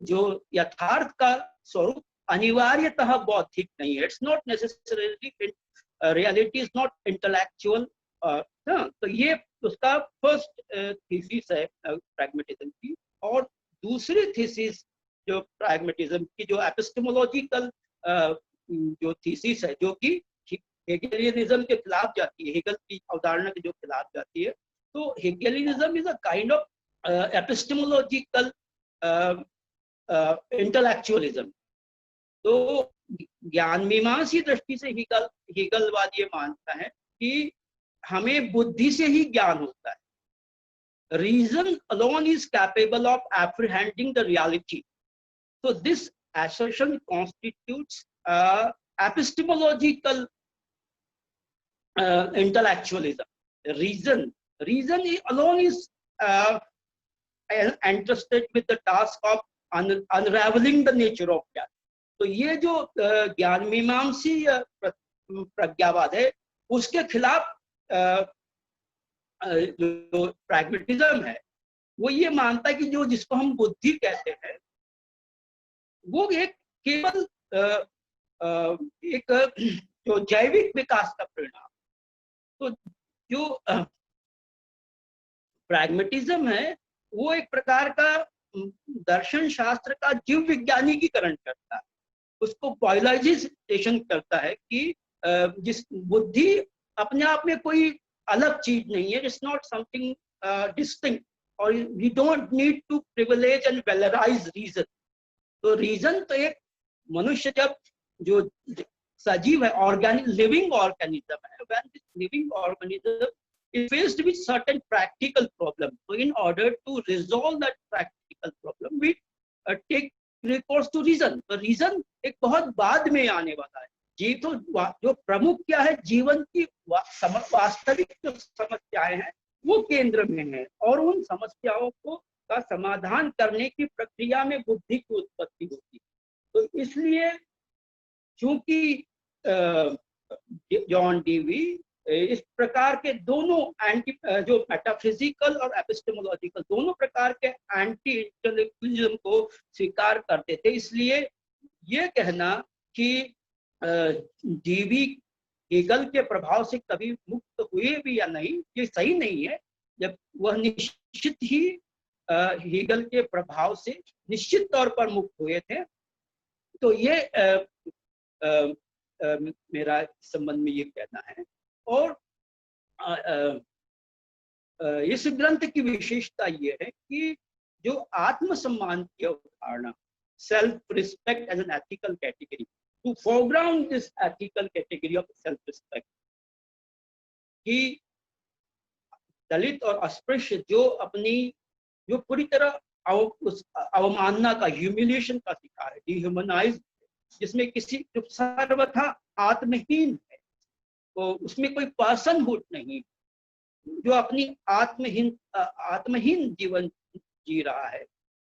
जो यथार्थ का स्वरूप अनिवार्यतः बौद्धिक नहीं है। It's not necessarily, reality is not intellectual. तो ये उसका फर्स्ट थीसिस है प्रैग्मेटिज्म की। और दूसरी थीसिस जो प्रैग्मेटिज्म की, जो एपिस्टेमोलॉजिकल जो थीसिस है, जो कि हेगेलियनिज्म के खिलाफ जाती है, हेगल की अवधारणा के जो खिलाफ जाती है। तो Hegelianism is a kind of epistemological intellectualism. तो ज्ञान मीमांसी दृष्टि से हेगलवाद ये मानता है कि हमें बुद्धि से ही ज्ञान होता है। Reason alone is capable of apprehending the reality. So this assertion constitutes epistemological intellectualism. Reason alone is entrusted with the task of unraveling the nature of God. तो ये जो ज्ञान मीमांसी प्रज्ञावाद है, उसके खिलाफ जो प्रैग्मेटिज्म है वो ये मानता है कि जो जिसको हम बुद्धि कहते हैं वो एक केवल एक जो जैविक विकास का परिणाम। तो जो प्रैग्मेटिज्म है वो एक प्रकार का दर्शन शास्त्र का जीव विज्ञानिकीकरण करता है, उसको बायोलॉजिजेशन करता है कि जिस बुद्धि अपने आप में कोई अलग चीज नहीं है, इट्स नॉट समथिंग डिस्टिंक्ट, और we don't need to privilege and valorise reason. तो रीजन तो एक मनुष्य जब जो सजीव है, ऑर्गेनिक लिविंग ऑर्गेनिज्म है, when this living organism is faced with certain practical problem, so in order to resolve that practical problem we take recourse to reason। तो रीजन एक बहुत बाद में आने वाला है। जी तो जो प्रमुख क्या है, जीवन की वास्तविक जो समस्याएं हैं वो केंद्र में है, और उन समस्याओं को का समाधान करने की प्रक्रिया में बुद्धि की उत्पत्ति होती है। तो इसलिए चूंकि जॉन डीवी इस प्रकार के दोनों एंटी जो मेटाफिजिकल और एपिस्टेमोलॉजिकल दोनों प्रकार के एंटी इंटेलेक्चुअलिज्म को स्वीकार करते थे, इसलिए ये कहना कि डीवी हेगल के प्रभाव से कभी मुक्त हुए भी या नहीं, ये सही नहीं है। जब वह निश्चित ही हेगल के प्रभाव से निश्चित तौर पर मुक्त हुए थे। तो ये मेरा संबंध में ये कहना है। और इस ग्रंथ की विशेषता ये है कि जो आत्मसम्मान की अवधारणा, self respect as an ethical category, to foreground this ethical category of self respect, कि दलित और अस्पृश्य जो अपनी जो पूरी तरह अवमानना का, ह्यूमिलिएशन का शिकार है, डिह्यूमनाइज्ड, जिसमें किसी जो सर्वथा आत्महीन है, तो उसमें कोई पर्सनहुड नहीं, जो अपनी आत्महीन जीवन जी रहा है,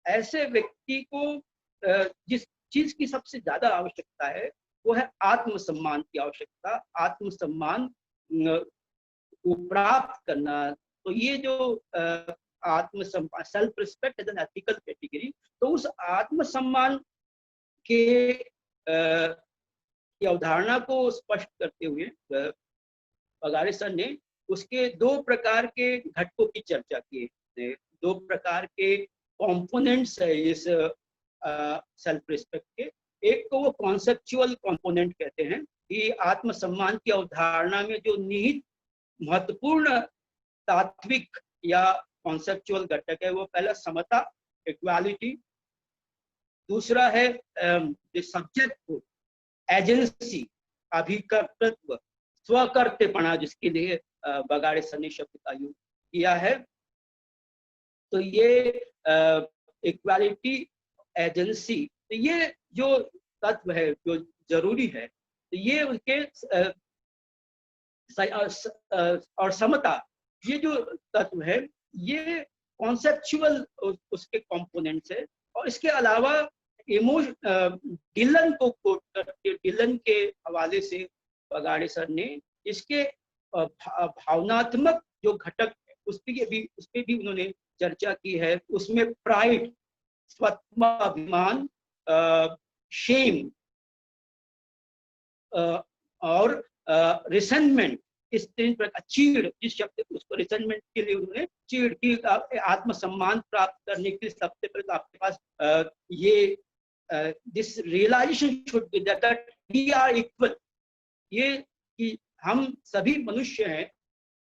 ऐसे व्यक्ति को जिस चीज की सबसे ज्यादा आवश्यकता है वो है आत्मसम्मान की आवश्यकता, आत्मसम्मान को प्राप्त करना। तो ये जो आत्मसम्मान, self respect as an ethical category, तो उस आत्मसम्मान के की अवधारणा को स्पष्ट करते हुए बगारे सर ने उसके दो प्रकार के घटकों की चर्चा की है, दो प्रकार के कंपोनेंट्स है इस सेल्फ रिस्पेक्ट के। एक को वो कॉन्सेप्चुअल कंपोनेंट कहते हैं कि आत्मसम्मान की अवधारणा में जो निहित महत्वपूर्ण तात्विक या कॉन्सेप्चुअल घटक है, वो पहला समता, इक्वालिटी, दूसरा है सब्जेक्ट एजेंसी, अभिकर्तृत्व, स्वकर्तृपणा, जिसके लिए बगाड़े सर ने शब्द का यूज किया है। तो ये इक्वालिटी, एजेंसी, तो ये जो तत्व है जो जरूरी है, तो ये उनके और समता, ये जो तत्व है ये कॉन्सेप्चुअल उसके कंपोनेंट्स है। और इसके अलावा डिलन को कोट करके, डिलन के हवाले से बगाड़े सर ने इसके भावनात्मक जो घटक है उस पे भी उन्होंने चर्चा की है। उसमें प्राइड, स्वात्माभिमान, शेम और रिसेंटमेंट, इस तीन प्रकार, चीड़, जिस शब्द उसको रिसेंटमेंट के लिए उन्होंने चीड़ की, आत्मसम्मान प्राप्त करने के लिए सबसे पहले आपके पास ये this realisation should be that we are equal, ये कि हम सभी मनुष्य हैं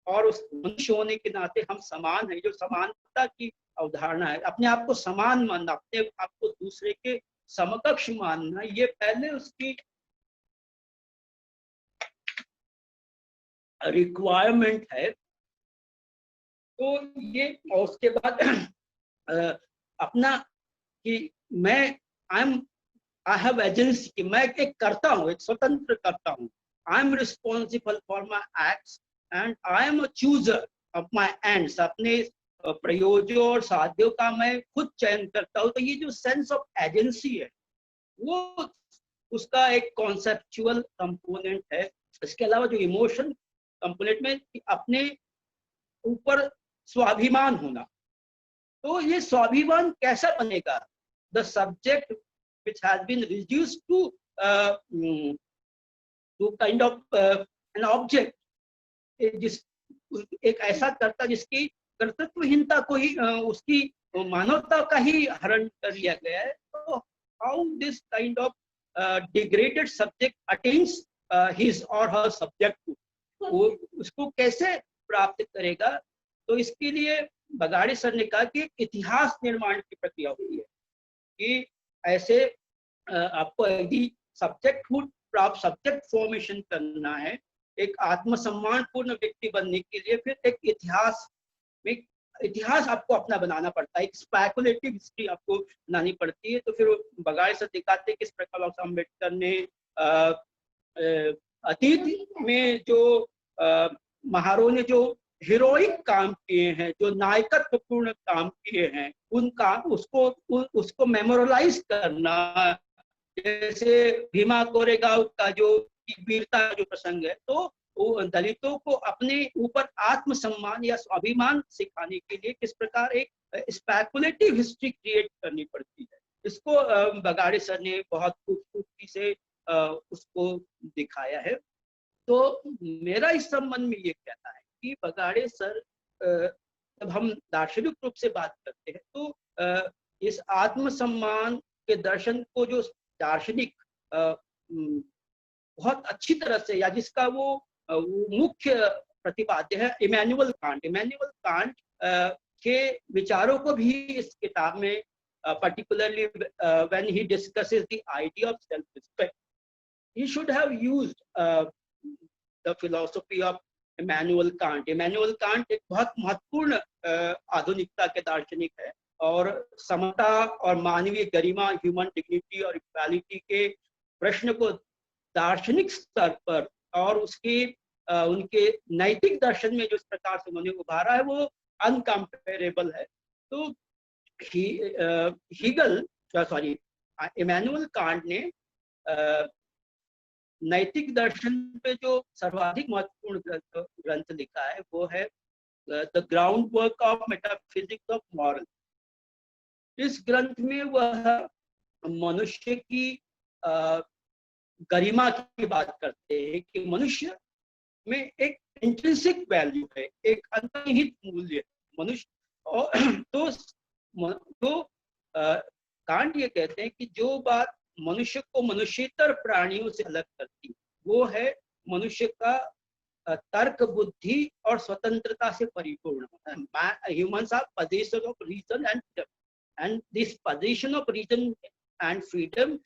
और उस मनुष्य होने के नाते हम समान हैं। जो समानता की अवधारणा है, अपने आप को समान मानना, अपने आप को दूसरे के समकक्ष मानना, ये पहले उसकी रिक्वायरमेंट है। तो ये, और उसके बाद अपना कि मैं आई हैव एजेंसी, कि मैं एक करता हूँ, एक स्वतंत्र करता हूँ। I am responsible for my acts and I am a chooser of my ends, अपने प्रयोजों और साध्यों का मैं खुद चयन करता हूँ। तो ये जो सेंस ऑफ एजेंसी है वो उसका एक कॉन्सेप्चुअल कंपोनेंट है। इसके अलावा जो इमोशन कंपोनेंट में अपने ऊपर स्वाभिमान होना, तो ये स्वाभिमान कैसा बनेगा? The subject which has been reduced to kind of an object, जिस एक ऐसा कर्ता जिसकी कर्तृत्वहीनता को ही उसकी मानवता का ही हरण कर लिया गया है। तो how this kind of degraded subject attains his और हर सब्जेक्ट, वो उसको कैसे प्राप्त करेगा? तो इसके लिए बगाड़े सर ने कहा कि इतिहास निर्माण की प्रक्रिया होती है कि ऐसे आपको यदि सब्जेक्टहुड प्राप्त, सब्जेक्ट फॉर्मेशन करना है, एक आत्मसम्मान पूर्ण व्यक्ति बनने के लिए फिर एक इतिहास आपको अपना बनाना पड़ता है, एक स्पेकुलेटिव हिस्ट्री आपको बनानी पड़ती है। तो फिर बगाड़े से दिखाते किस प्रकार डॉक्टर अम्बेडकर ने अतीत में जो महारों ने जो हीरोइक काम किए हैं, जो नायकत्वपूर्ण काम किए हैं, उनका उसको मेमोरलाइज करना, जैसे भीमा कोरेगांव का जो वीरता जो प्रसंग है, तो वो दलितों को अपने ऊपर आत्मसम्मान या स्वाभिमान सिखाने के लिए किस प्रकार एक स्पेकुलेटिव हिस्ट्री क्रिएट करनी पड़ती है, इसको बगाड़े सर ने बहुत खूबसूरती से उसको दिखाया है। तो मेरा इस संबंध में ये कहना है कि बगाड़े सर, जब हम दार्शनिक रूप से बात करते हैं तो इस आत्मसम्मान के दर्शन को जो दार्शनिक बहुत अच्छी तरह से, या जिसका वो मुख्य प्रतिपाद्य है, इमैनुअल कांट के विचारों को भी इस किताब में particularly when he discusses the idea of self-respect, he should have used the philosophy of Immanuel Kant. Immanuel Kant एक बहुत महत्वपूर्ण आधुनिकता के दार्शनिक है और समता और मानवीय गरिमा, ह्यूमन डिग्निटी और इक्वालिटी के प्रश्न को दार्शनिक स्तर पर और उसके उनके नैतिक दर्शन में जिस प्रकार से उन्होंने उभारा है वो अनकम्पेरेबल है। तो इमैनुअल कांट ने नैतिक दर्शन पे जो सर्वाधिक महत्वपूर्ण ग्रंथ लिखा है वो है the ground work of metaphysics of moral. इस ग्रंथ में वह मनुष्य की गरिमा की बात करते हैं कि मनुष्य में एक इंट्रिंसिक वैल्यू है, एक अंतर्निहित मूल्य मनुष्य। तो कांट ये कहते हैं कि जो बात मनुष्य को मनुष्यतर प्राणियों से अलग करती वो है मनुष्य का तर्क, बुद्धि और स्वतंत्रता से परिपूर्ण होना। Humans are possessor of reason and freedom, and this position of reason and freedom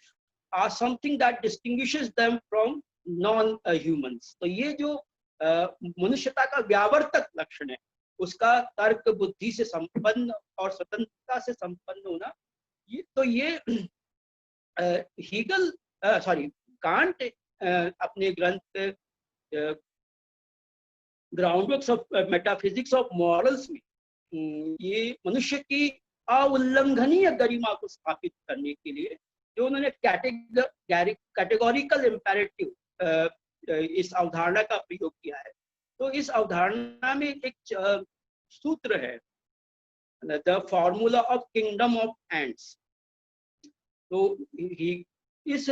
are something that distinguishes them from non humans. तो ये जो मनुष्यता का व्यावर्तक लक्षण है, उसका तर्क, बुद्धि से संपन्न और स्वतंत्रता से संपन्न होना, ये कांट अपने ग्रंथ ग्राउंडवर्क्स ऑफ मेटाफिजिक्स ऑफ मॉरल्स में ये मनुष्य की अउल्लंघनीय गरिमा को स्थापित करने के लिए जो उन्होंने कैटेगोरिकल इम्पेरेटिव इस अवधारणा का प्रयोग किया है। तो इस अवधारणा में एक सूत्र है, the formula of kingdom of ends. तो इस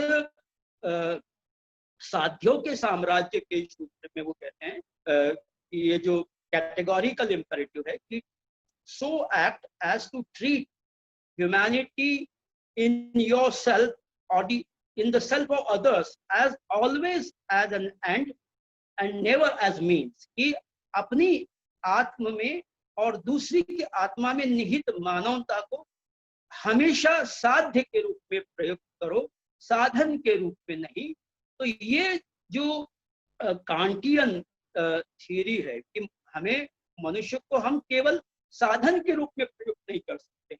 साध्यों के साम्राज्य के सूत्र में वो कहते हैं कि ये जो कैटेगोरिकल इंपेरेटिव है कि so act as to treat humanity in yourself or in the self of others as always as an end and never as means, कि अपनी आत्म में और दूसरी की आत्मा में निहित मानवता को हमेशा साध्य के रूप में प्रयोग करो, साधन के रूप में नहीं। तो ये जो कांटियन थियरी है कि हमें मनुष्य को हम केवल साधन के रूप में प्रयोग नहीं कर सकते,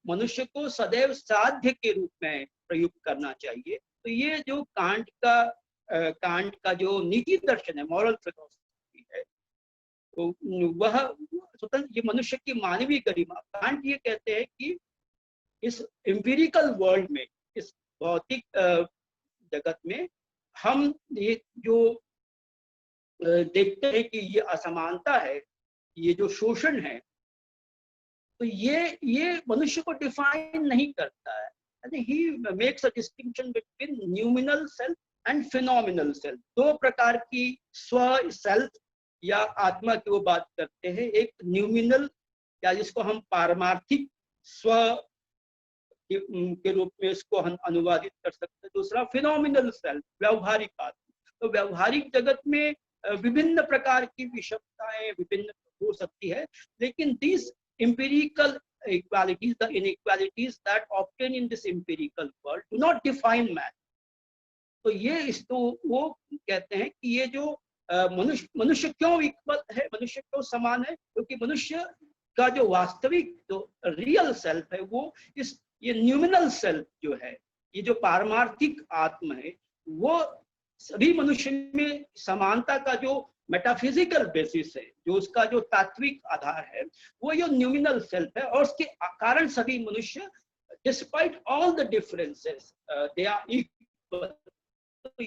मनुष्य को सदैव साध्य के रूप में प्रयुक्त करना चाहिए। तो ये जो कांट का जो नीति दर्शन है, मॉरल फिलोसफी है, तो वह स्वतंत्र ये मनुष्य की मानवीय गरिमा, कांट ये कहते हैं कि इस एम्पिरिकल वर्ल्ड में, इस भौतिक जगत में हम ये जो देखते हैं कि ये असमानता है, ये जो शोषण है, तो ये मनुष्य को डिफाइन नहीं करता है। He makes a distinction between noumenal self and phenomenal self. दो प्रकार की स्व सेल्फ या आत्मा की वो बात करते हैं, एक न्यूमिनल या जिसको हम पारमार्थिक स्व के रूप में इसको हम अनुवादित कर सकते हैं, दूसरा फिनोमिनल सेल्फ, व्यवहारिक आत्मा। तो व्यवहारिक जगत में विभिन्न प्रकार की विषमताएं विभिन्न हो सकती है, लेकिन this empirical equalities, the inequalities that obtain in this empirical world do not define man. तो ये इसको वो कहते हैं कि ये जो मनुष्य क्यों इक्वल है, मनुष्य क्यों समान है, क्योंकि मनुष्य का जो वास्तविक जो रियल सेल्फ है वो ये न्यूमिनल सेल्फ जो है, ये जो पारमार्थिक आत्मा है, वो सभी मनुष्य में समानता का जो मेटाफिजिकल बेसिस है, जो उसका जो तात्विक आधार है, वो ये न्यूमिनल सेल्फ है। और उसके कारण सभी मनुष्य despite all the differences they are equal. तो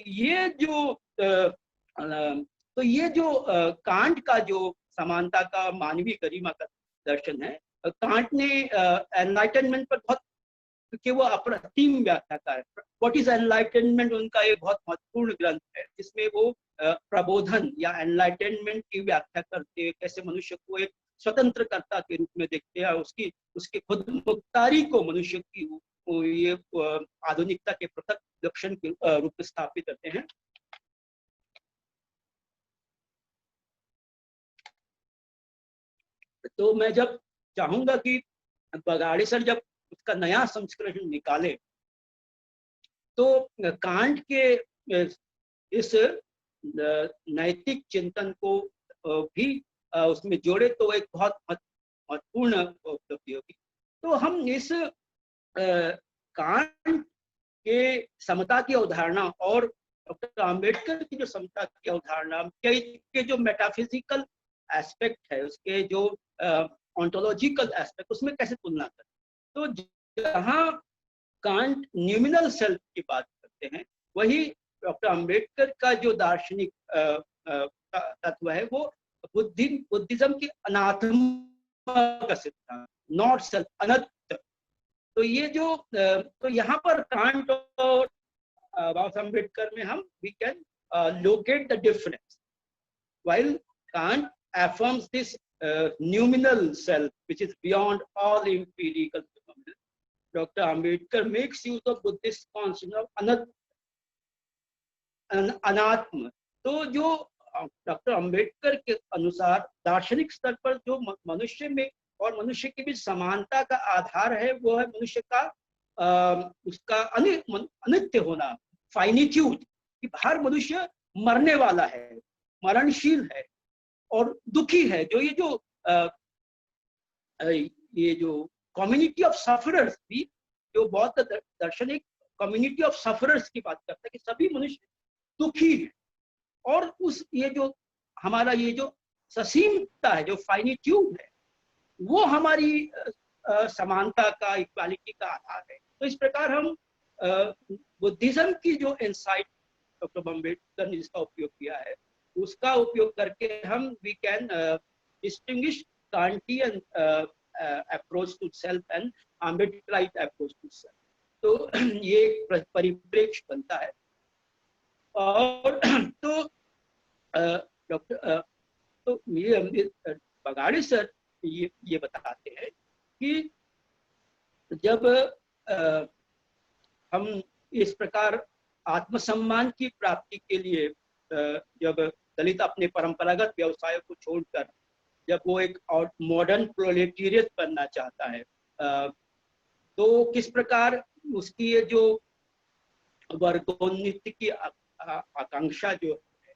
ये जो कांट का जो समानता का मानवीय गरिमा का दर्शन है, कांट ने एनलाइटनमेंट पर बहुत, क्योंकि वो अप्रतिम व्याख्या है। व्हाट इज एनलाइटनमेंट, उनका एक बहुत महत्वपूर्ण ग्रंथ है जिसमें वो प्रबोधन या एनलाइटनमेंट की व्याख्या करते हैं, कैसे मनुष्य को एक स्वतंत्रकर्ता के रूप में देखते हैं, उसकी खुद मुख्तारी को मनुष्य की ये आधुनिकता के पृथक लक्षण के रूप में स्थापित करते हैं। तो मैं जब चाहूंगा कि बगाड़े सर जब उसका नया संस्करण निकाले तो कांट के इस नैतिक चिंतन को भी उसमें जोड़े तो एक बहुत महत्वपूर्ण उपलब्धि होगी। तो हम इस कांट के समता की अवधारणा और डॉक्टर आम्बेडकर की जो समता की अवधारणा के जो मेटाफिजिकल एस्पेक्ट है, उसके जो ऑन्टोलॉजिकल एस्पेक्ट, उसमें कैसे तुलना करें। तो जहाँ कांट न्यूमिनल सेल्फ की बात करते हैं, वही डॉक्टर आम्बेडकर का जो दार्शनिक तत्व है वो बुद्धिज्म की अनात्मा का सिद्धांत, नॉट सेल्फ, अनंत। तो ये जो तो यहाँ पर कांट और आम्बेडकर में हम we can locate the difference. while Kant affirms this noumenal self which is beyond all empirical phenomena, Dr. Ambedkar makes use of Buddhist concept of अनात्म। तो जो डॉक्टर अंबेडकर के अनुसार दार्शनिक स्तर पर जो मनुष्य में और मनुष्य के बीच समानता का आधार है, वो है मनुष्य का उसका अनित्य होना, फाइनिट्यूड, कि हर मनुष्य मरने वाला है, मरणशील है और दुखी है। जो ये जो कम्युनिटी ऑफ सफरर्स भी, जो बौद्ध दर्शन एक कम्युनिटी ऑफ सफरर्स की बात करता है कि सभी मनुष्य दुखी है, और उस ये जो हमारा ये जो ससीमता है, जो फाइनिट्यूड है, वो हमारी समानता का, इक्वालिटी का आधार है। तो इस प्रकार हम बुद्धिज्म की जो इंसाइट डॉक्टर अम्बेडकर ने जिसका उपयोग किया है, उसका उपयोग करके हम we can distinguish Kantian approach to self and Ambedkarite approach to self. तो ये एक परिप्रेक्ष्य बनता है। और तो डॉक्टर तो ये बगाड़े सर ये बताते हैं कि जब हम इस प्रकार आत्मसम्मान की प्राप्ति के लिए जब दलित अपने परंपरागत व्यवसायों को छोड़कर जब वो एक मॉडर्न प्रोलेटेरियत बनना चाहता है, तो किस प्रकार उसकी ये जो वर्गोन्नति की आकांक्षा जो है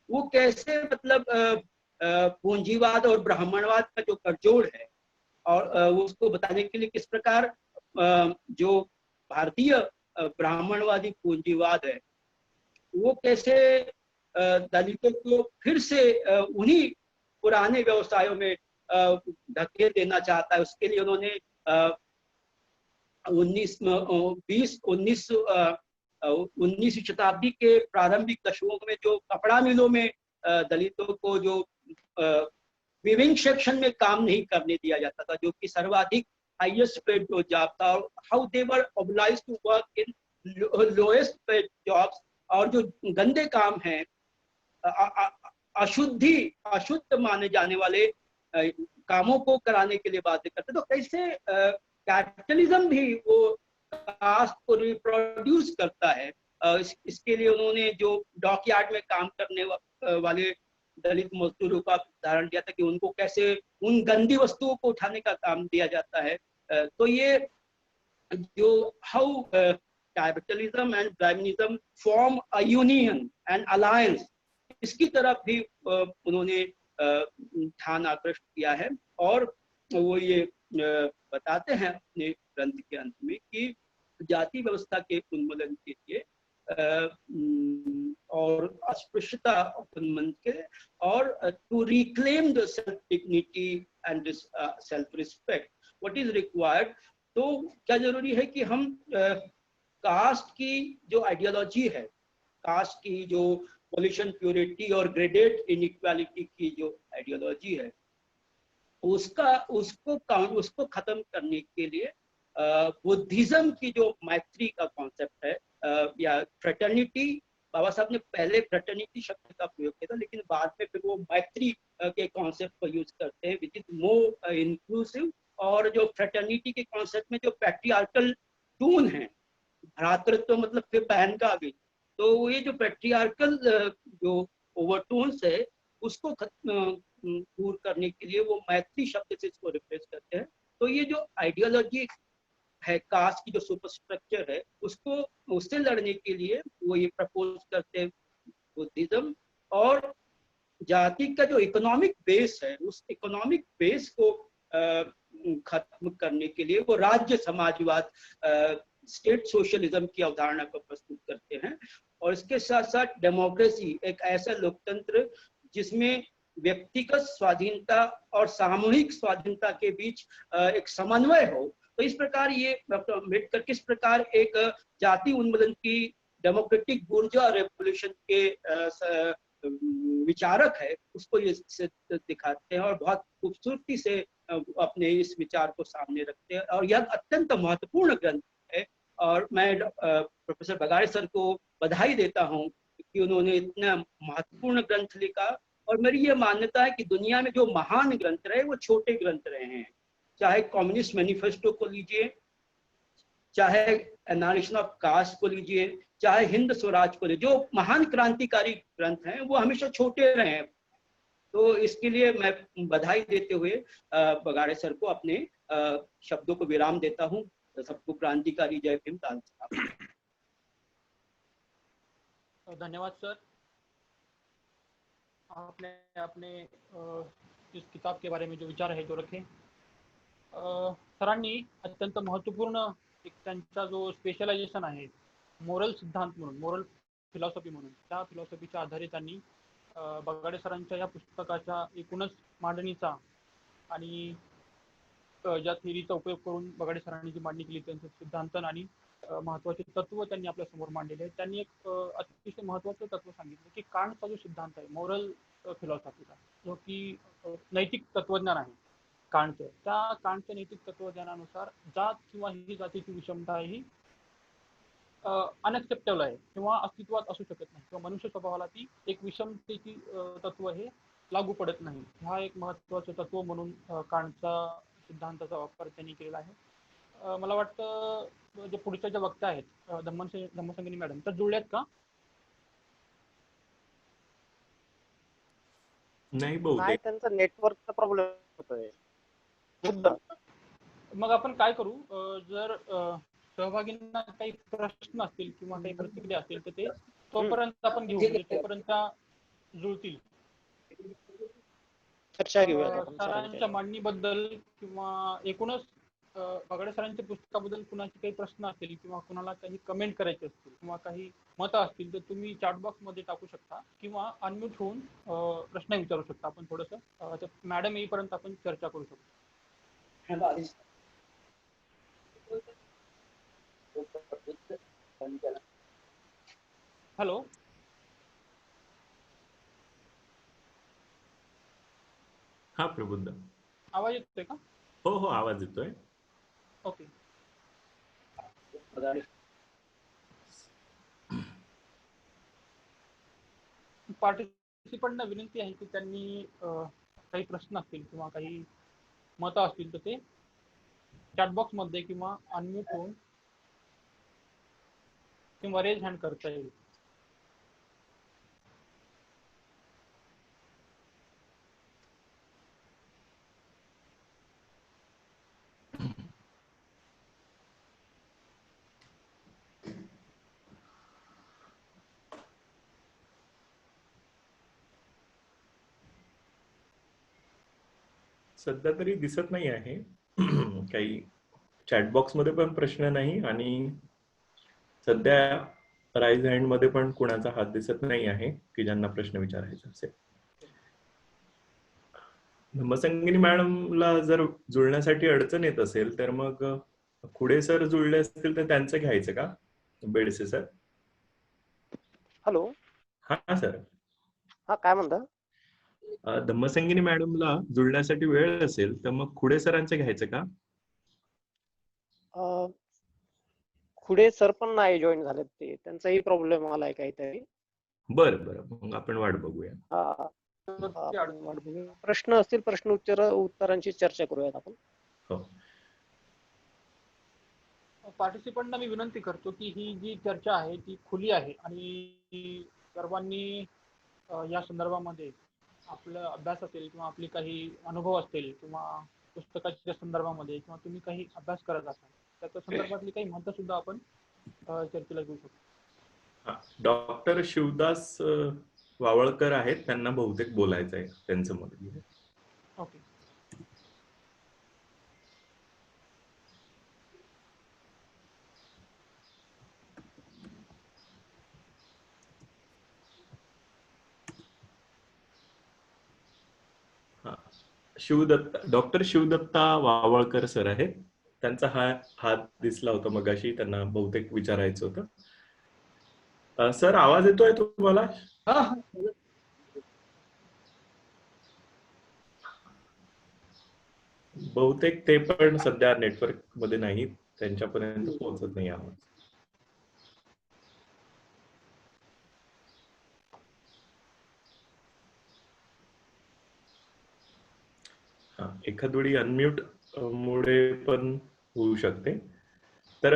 वो कैसे मतलब पूंजीवाद और ब्राह्मणवाद का जो गठजोड़ है, और उसको बताने के लिए किस प्रकार जो भारतीय ब्राह्मणवादी पूंजीवाद है वो कैसे दलितों को फिर से उन्हीं पुराने व्यवसायों में धकेल देना चाहता है। उसके लिए उन्होंने 19वीं शताब्दी के प्रारंभिक दशकों में जो कपड़ा मिलों में दलितों को जो विविंग सेक्शन में काम नहीं करने दिया जाता था, जो कि सर्वाधिक हाईएस्ट पेड जो जॉब था, how they were obliged to work in lowest paid jobs, और जो गंदे काम हैं अशुद्ध माने जाने वाले कामों को कराने के लिए बाध्य करते। तो कैसे कैपिटलिज्म भी वो कास्ट को रिप्रोड्यूस करता है। इसके लिए उन्होंने जो डॉकयार्ड में काम करने वाले दलित मजदूरों का उदाहरण दिया था कि उनको कैसे उन गंदी वस्तुओं को उठाने का काम दिया जाता है। तो ये जो how capitalism and Brahmanism form a union and alliance, इसकी तरफ भी उन्होंने ध्यान आकृष्ट किया है। और वो ये बताते हैं अपने ग्रंथ के अंत में कि जाति व्यवस्था के उन्मूलन के लिए और अस्पृश्यता उन्मूलन के और to reclaim the self dignity and self respect what is required. तो क्या जरूरी है कि हम कास्ट की जो आइडियोलॉजी है, कास्ट की जो पॉल्यूशन प्योरिटी और ग्रेडेड इनइक्वालिटी की जो आइडियोलॉजी है उसको खत्म करने के लिए बुद्धिज्म की जो मैत्री का कॉन्सेप्ट है या फ्रेटर्निटी, बाबा साहब ने पहले फ्रेटर्निटी शब्द का प्रयोग किया था, लेकिन बाद में फिर वो मैत्री के कॉन्सेप्ट को यूज करते हैं विच इज मोर इंक्लूसिव। और जो फ्रेटर्निटी के कॉन्सेप्ट में जो पैट्रियार्कल टून है, भ्रातृत्व मतलब फिर बहन का भी, तो ये जो पैट्रियार्कल जो ओवरटोन्स है उसको दूर करने के लिए वो मैत्री शब्द से इसको रिप्लेस करते हैं। तो ये जो आइडियोलॉजी है, कास्ट की जो सुपर स्ट्रक्चर है, उससे लड़ने के लिए वो ये प्रपोज करते हैं बुद्धिज्म। और जाति का जो इकोनॉमिक बेस है, उस इकोनॉमिक बेस को खत्म करने के लिए वो राज्य समाजवाद, स्टेट सोशलिज्म की अवधारणा को प्रस्तुत करते हैं। और इसके साथ साथ डेमोक्रेसी, एक ऐसा लोकतंत्र जिसमें व्यक्तिगत स्वाधीनता और सामूहिक स्वाधीनता के बीच एक समन्वय हो। तो इस प्रकार ये डॉक्टर अम्बेडकर किस प्रकार एक जाति उन्मूलन की डेमोक्रेटिक बुर्जुआ रेवोल्यूशन के विचारक है, उसको ये दिखाते हैं और बहुत खूबसूरती से अपने इस विचार को सामने रखते हैं। और यह अत्यंत महत्वपूर्ण ग्रंथ है और मैं प्रोफेसर बगाड़े सर को बधाई देता हूँ कि उन्होंने इतना महत्वपूर्ण ग्रंथ लिखा। और मेरी ये मान्यता है कि दुनिया में जो महान ग्रंथ रहे वो छोटे ग्रंथ रहे हैं, चाहे कम्युनिस्ट मैनिफेस्टो को लीजिए, चाहे एनालिसिस ऑफ कास्ट को लीजिए, चाहे हिंद स्वराज को लीजिए, जो महान क्रांतिकारी ग्रंथ हैं वो हमेशा छोटे रहे हैं। तो इसके लिए मैं बधाई देते हुए बगाड़े सर को अपने शब्दों को विराम देता हूँ। सबको क्रांतिकारी जय भीम। धन्यवाद सर, आपने अपने इस किताब के बारे में जो विचार आहे तो रखे। सरांनी अत्यंत महत्त्वपूर्ण एक त्यांचा जो स्पेशलायझेशन आहे मोरल सिद्धांत म्हणून, मोरल फिलॉसॉफी म्हणून, त्या फिलॉसॉफीच्या आधारे त्यांनी बगाडे सरांच्या या पुस्तकाच्या एकूणच मांडणीचा आणि ज्या थिअरीचा उपयोग करून बगाडे सरांनी जी मांडणी केली त्यांचं सिद्धांतन आणि महत्त्वाचे तत्व त्यांनी आपल्या समोर मांडलेले आहेत। त्यांनी एक अतिशय महत्त्वाचं तत्व सांगितलं की कांटचा जो सिद्धांत आहे मोरल फिलॉसॉफीचा, जो की नैतिक तत्वज्ञान आहे, कांटचं, त्या कांटच्या नैतिक तत्वज्ञानानुसार जात किंवा ही जातीची विषमता ही अनएक्सेप्टेबल आहे किंवा अस्तित्वात असू शकत नाही, किंवा मनुष्य स्वभावाला ती एक विषमतेची तत्व हे लागू पडत नाही. हा एक महत्त्वाचं तत्व म्हणून कांटचा सिद्धांताचा वापर त्यांनी केलेला आहे. मला वाटतं जे पुढच्या ज्या वक्त्या आहेत धम्मसंगिनी मॅडम, तर जुळल्यात का? नाही बहुतेक त्यांचा नेटवर्कचा प्रॉब्लेम होतोय. मग आपण काय करू, जर सहभागींना काही प्रश्न असतील किंवा काही प्रतिक्रिया असतील तर ते तोपर्यंत आपण घेऊ, म्हणजे तोपर्यंत जुळतील. चर्चा घेऊया सरांच्या मांडणीबद्दल किंवा एकूणच बागडे सरांच्या पुस्तकाबद्दल कुणाचे काही प्रश्न असतील किंवा कुणाला काही कमेंट करायचे असतील किंवा काही मतं असतील तर तुम्ही चॅट बॉक्स मध्ये टाकू शकता किंवा अनम्यूट होऊन प्रश्न विचारू शकता. आपण थोडंसं मॅडम येईपर्यंत आपण चर्चा करू शकतो. हॅलो, हा प्रबुद्ध, आवाज येतोय का? हो हो आवाज येतोय. ओके. पार्टिसिपंटना विनंती आहे की त्यांनी काही प्रश्न असतील किंवा काही मतं असतील तर ते चॅटबॉक्स मध्ये किंवा अनम्यूट होऊन किंवा रेज हँड करता येईल. सध्या तरी दिसत नाही आहे काही चॅटबॉक्स मध्ये पण प्रश्न नाही आणि सध्या राईज हँड मध्ये पण कुणाचा हात दिसत नाही आहे की ज्यांना प्रश्न विचारायचा असेल. धम्मसंगिनी मॅडमला जर जुळण्यासाठी अडचण येत असेल तर मग खुडे सर जुळले असतील तर त्यांचं घ्यायचं का, बेडसे सर? हॅलो, हा सर. हा काय म्हणता? धम्मसंगिनी मॅडमला जुळण्यासाठी वेळ असेल तर मग खुडे सरांचं घ्यायचं का? खुडे सर पण नाही जॉईन झालेत, ते त्यांचाही प्रॉब्लेम आलाय काहीतरी. बरं बरं, मग आपण वाट बघूया. आपण वाट बघूया. प्रश्न असतील, प्रश्न उत्तरांची चर्चा करूयात आपण. हो. पार्टिसिपंटना मी विनंती करतो की ही जी चर्चा आहे ती खुली आहे आणि सर्वांनी या संदर्भामध्ये आपला अभ्यास असेल किंवा आपली काही अनुभव असतील किंवा पुस्तकाच्या संदर्भामध्ये किंवा तुम्ही काही अभ्यास करत असाल त्याच्या संदर्भातली काही मतं सुद्धा आपण चर्चेला घेऊ शकतो. डॉक्टर शिवदास वावळकर आहेत, त्यांना बहुतेक बोलायचं आहे, त्यांचं मत घेऊ. ओके. डॉक्टर शिवदत्ता वावळकर सर आहेत, त्यांचा हात दिसला होता मगाशी, त्यांना बहुतेक विचारायचं होतं. सर आवाज येतोय तुम्हाला? बहुतेक ते पण सध्या नेटवर्क मध्ये नाही, त्यांच्यापर्यंत पोहोचत नाही आवाज. एखाद वेळी अनम्यूट मुळे पण होऊ शकते. तर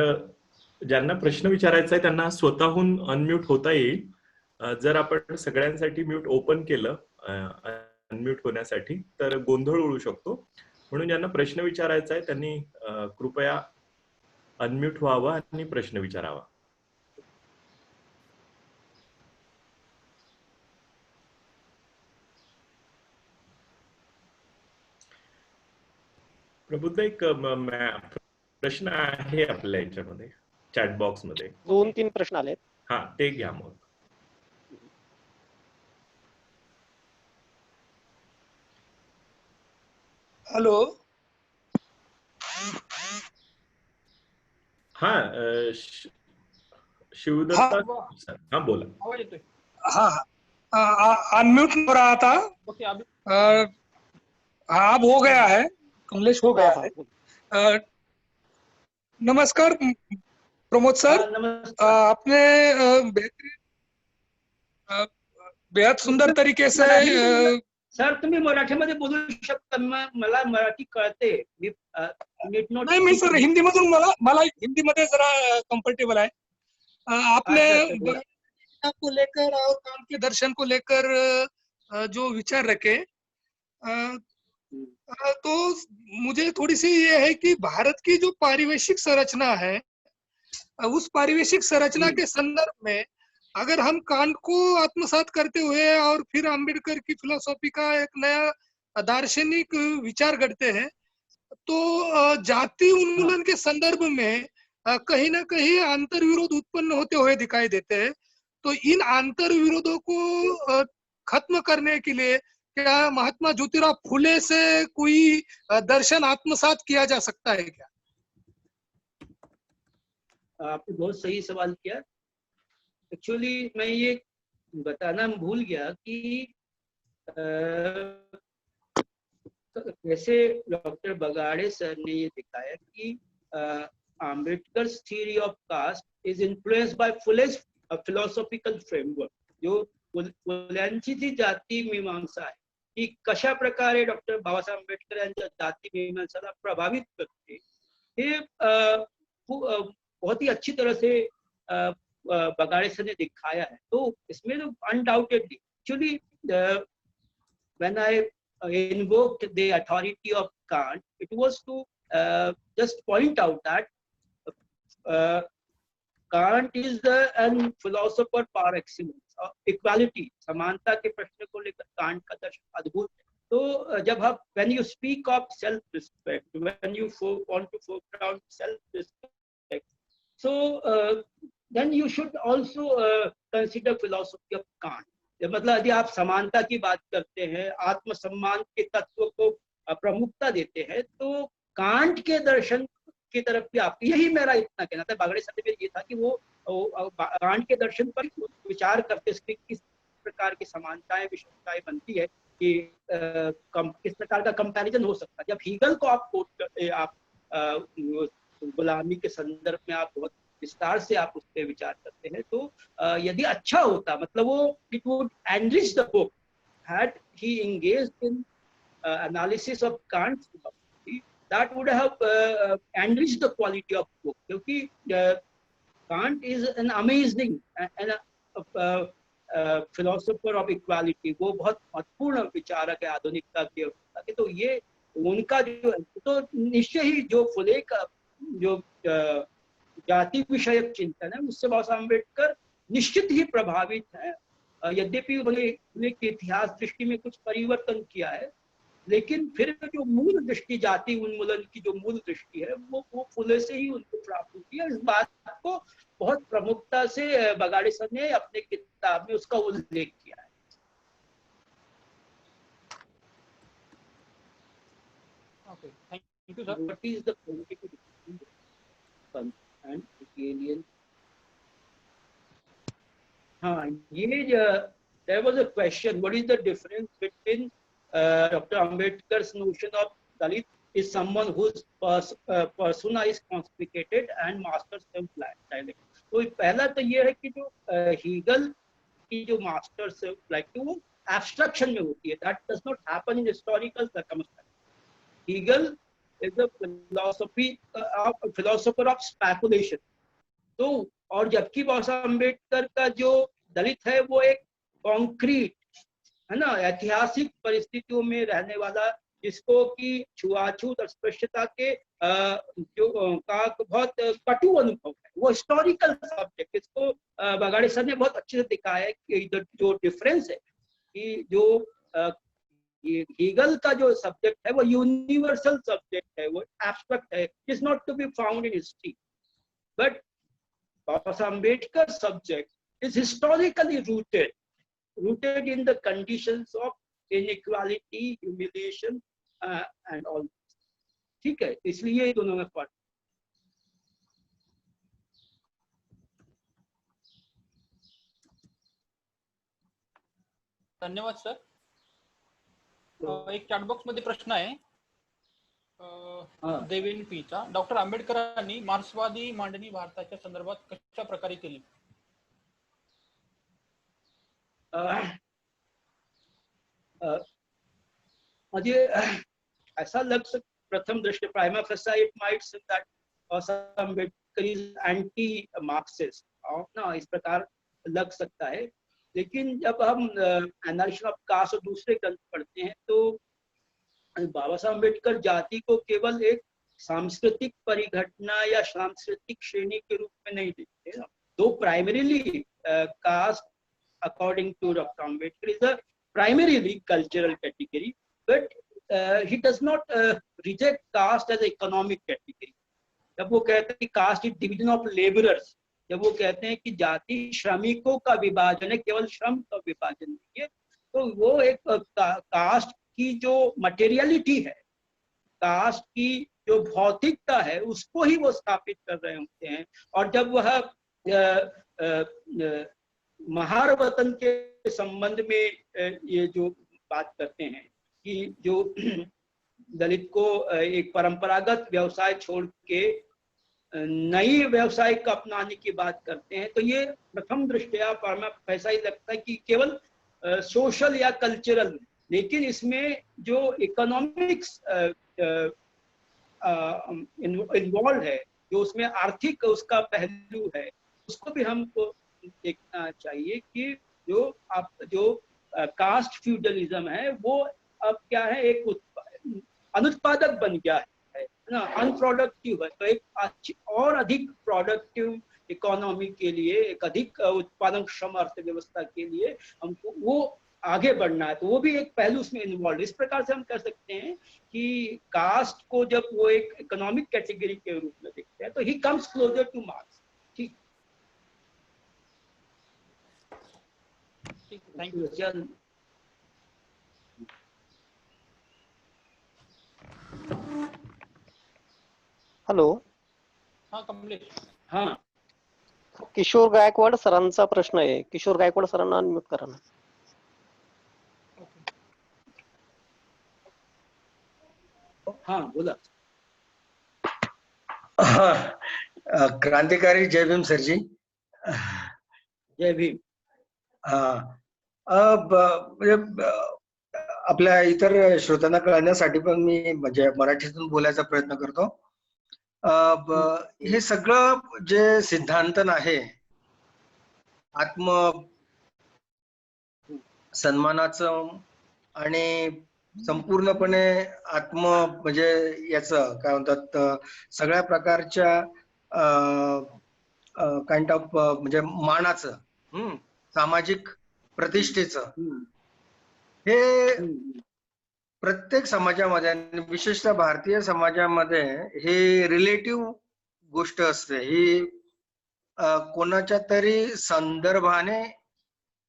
ज्यांना प्रश्न विचारायचा आहे त्यांना स्वतःहून अनम्यूट होता येईल. जर आपण सगळ्यांसाठी म्यूट ओपन केलं अनम्यूट होण्यासाठी तर गोंधळ उडू शकतो. म्हणून ज्यांना प्रश्न विचारायचा आहे त्यांनी कृपया अनम्यूट व्हावा आणि प्रश्न विचारावा. प्रबुद्ध, एक प्रश्न आहे आपल्या याच्यामध्ये चॅट बॉक्स मध्ये 2-3 प्रश्न आलेत. हा, ते घ्या मग. हॅलो, हा शिवदत्ता सर, हाँ बोला. आवाज येतोय? हाँ अनम्यूट हो रहा था. ओके, हाँ अब हो गया है. कमलेश हो गया है। नमस्कार प्रमोद सर, नमस्कार आपने बेहतरीन बेहद सुंदर तरीके से सर तुम्ही मराठीमध्ये बोलू शकता, मला मराठी कळते. नहीं मैं सर हिंदी मधून मला हिंदी मध्ये जरा कम्फर्टेबल है। आपने अच्छा, को लेकर और काम के दर्शन को लेकर जो विचार रखे, तो मुझे थोड़ी सी ये है कि भारत की जो पारिवेशिक संरचना है, उस पारिवेशिक संरचना के संदर्भ में अगर हम कांट को आत्मसात करते हुए और फिर अंबेडकर की फिलोसॉफी का एक नया दार्शनिक विचार करते हैं, तो जाति उन्मूलन के संदर्भ में कहीं ना कहीं अंतर्विरोध उत्पन्न होते हुए दिखाई देते हैं। तो इन अंतर्विरोधों को खत्म करने के लिए क्या महात्मा ज्योतिराव फुले से कोई दर्शन आत्मसात किया जा सकता है क्या? आपने बहुत सही सवाल किया। एक्चुअली मैं ये बताना भूल गया कि जैसे डॉक्टर बगाड़े सर ने ये दिखाया कि Ambedkar theory of caste is influenced by Phule's philosophical framework. जो फुल्यांची जी जाती मीमांसा आहे ती कशा प्रकारे डॉक्टर बाबासाहेब आंबेडकर यांच्या जाती मीमांसाला प्रभावित करते, हे बहुत ही अच्छी तरह से बगाड़े सर ने दिखाया है। तो इसमें तो undoubtedly actually when I invoked the authority of Kant, it was to just point out that Kant is an philosopher par excellence. Equality, समानता के प्रश्न को लेकर कांट का दर्शन अद्भुत है। तो जब आप when you speak of self-respect, when you want to foreground self-respect, so then you should also consider philosophy of Kant. मतलब यदि आप समानता की बात करते हैं, आत्मसम्मान के तत्व को प्रमुखता देते हैं, तो कांट के दर्शन की तरफ भी आप, यही मेरा इतना कहना था। बागड़े सर में ये था कि वो कांट के दर्शन पर विचार करते हैं, किस प्रकार की समानताएं विषमताएं बनती है कि किस प्रकार का कंपैरिजन हो सकता है। जब हीगल को आप कोट करते, आप गुलामी के संदर्भ में आप बहुत विस्तार से आप उस पर विचार करते हैं, तो यदि अच्छा होता, मतलब वो it would enrich the book had he engaged in analysis of Kant's philosophy, that would have enriched the quality of book, क्योंकि Kant is an amazing and philosopher of equality, वो बहुत महत्वपूर्ण विचारक है आधुनिकता के। तो ये उनका जो, तो निश्चय ही जो फुले का जो जाति विषयक चिंतन है, उससे बाबा साहब अम्बेडकर निश्चित ही प्रभावित है। यद्यपि उन्होंने इतिहास दृष्टि में कुछ परिवर्तन किया है, लेकिन फिर जो मूल दृष्टि, जाति उन्मूलन की जो मूल दृष्टि है, वो फुले से ही उनको प्राप्त होती है। इस बात को बहुत प्रमुखता से बगाड़े सर ने अपने किताब में उसका उल्लेख किया है। Okay, thank you, sir. What is the political difference and Hegelian? हाँ, ये there was a question, what is the difference between Dr. Ambedkar's notion of Dalit is someone whose persona is conspicuous and masters self-dialect. तो पहला तो ये है कि जो Hegel की जो मास्टर सेल्फ-डायलेक्ट वो एब्स्ट्रक्शन में होती है, that does not happen in historical circumstances. Hegel is a philosopher of speculation. तो और जबकि बाबा साहब अम्बेडकर का जो दलित है वो एक कॉन्क्रीट है ना, ऐतिहासिक परिस्थितियों में रहने वाला, जिसको कि छुआछूत और स्पृश्यता के जो का बहुत कटु अनुभव है, वो हिस्टोरिकल सब्जेक्ट। इसको बगाड़े सर ने बहुत अच्छे से दिखाया है कि जो डिफरेंस है कि जो हीगल का जो सब्जेक्ट है वो यूनिवर्सल सब्जेक्ट है, वो एब्स्ट्रैक्ट है, is not to be found in history, but Baba Ambedkar's subject is historically rooted in the conditions of inequality, humiliation and all. ठीक है, इसलिए दोनों में फर्क। धन्यवाद सर। एक चॅट बॉक्स मध्ये प्रश्न आहे, देवेन पीचा, डॉक्टर आंबेडकरांनी मार्क्सवादी मांडणी भारताच्या संदर्भात कशा प्रकारे केली? मुझे ऐसा लग सकता, प्रथम दृष्टि prima facie it might seem that Ambedkar is anti Marxist, ना इस प्रकार लग सकता है। लेकिन जब हम एनालिसिस ऑफ कास्ट और दूसरे ग्रंथ पढ़ते हैं तो बाबा साहब अम्बेडकर जाति को केवल एक सांस्कृतिक परिघटना या सांस्कृतिक श्रेणी के रूप में नहीं देखते। दो primarily caste according to Dr. Ambedkar is a primarily cultural category, but he does not reject caste as an economic category. जब वो कहते हैं कि caste is division of labourers, जब वो कहते हैं कि जाति श्रमिकों का विभाजन है, केवल श्रम का विभाजन नहीं है, तो वो एक कास्ट की जो मटेरियलिटी है, कास्ट की जो भौतिकता है, उसको ही वो स्थापित कर रहे होते हैं। और जब वह महार वतन के संबंध में ये जो बात करते हैं कि जो दलित को एक परंपरागत व्यवसाय छोड़ के नई व्यवसाय को अपनाने की बात करते हैं, तो ये प्रथम दृष्टया पर ऐसा ही लगता है कि केवल सोशल या कल्चरल, लेकिन इसमें जो इकोनॉमिक्स इन्वॉल्व है, जो उसमें आर्थिक उसका पहलू है, उसको भी हमको देखना चाहिए कि जो कास्ट फ्यूडलिज्म है वो अब क्या है, एक अनुत्पादक बन गया है ना, अनप्रोडक्टिव है। तो एक अच्छी और अधिक प्रोडक्टिव इकोनॉमी के लिए, एक अधिक उत्पादन क्षम अर्थव्यवस्था के लिए हमको वो आगे बढ़ना है, तो वो भी एक पहलू उसमें इन्वॉल्व। इस प्रकार से हम कह सकते हैं कि कास्ट को जब वो एक इकोनॉमिक कैटेगरी के रूप में देखते हैं तो he comes closer two marks. ठीक, थैंक यू। हॅलो, हाँ कमलेश। हाँ, किशोर गायकवाड सरांचा प्रश्न आहे, किशोर गायकवाड सरांना अनम्यूट करा ना। हाँ बोला। क्रांतिकारी जय भीम सर जी। जय भीम। आपल्या इतर श्रोत्यांना कळण्यासाठी पण मी म्हणजे मराठीतून बोलायचा प्रयत्न करतो। हे सगळं जे सिद्धांतन आहे आत्म सन्मानाचं आणि संपूर्णपणे आत्म म्हणजे याचं काय म्हणतात सगळ्या प्रकारच्या काइंड ऑफ म्हणजे मानाचं, सामाजिक प्रतिष्ठेचं, हे प्रत्येक समाजामध्ये आणि विशेषतः भारतीय समाजामध्ये हे रिलेटिव्ह गोष्ट असते। ही कोणाच्या तरी संदर्भाने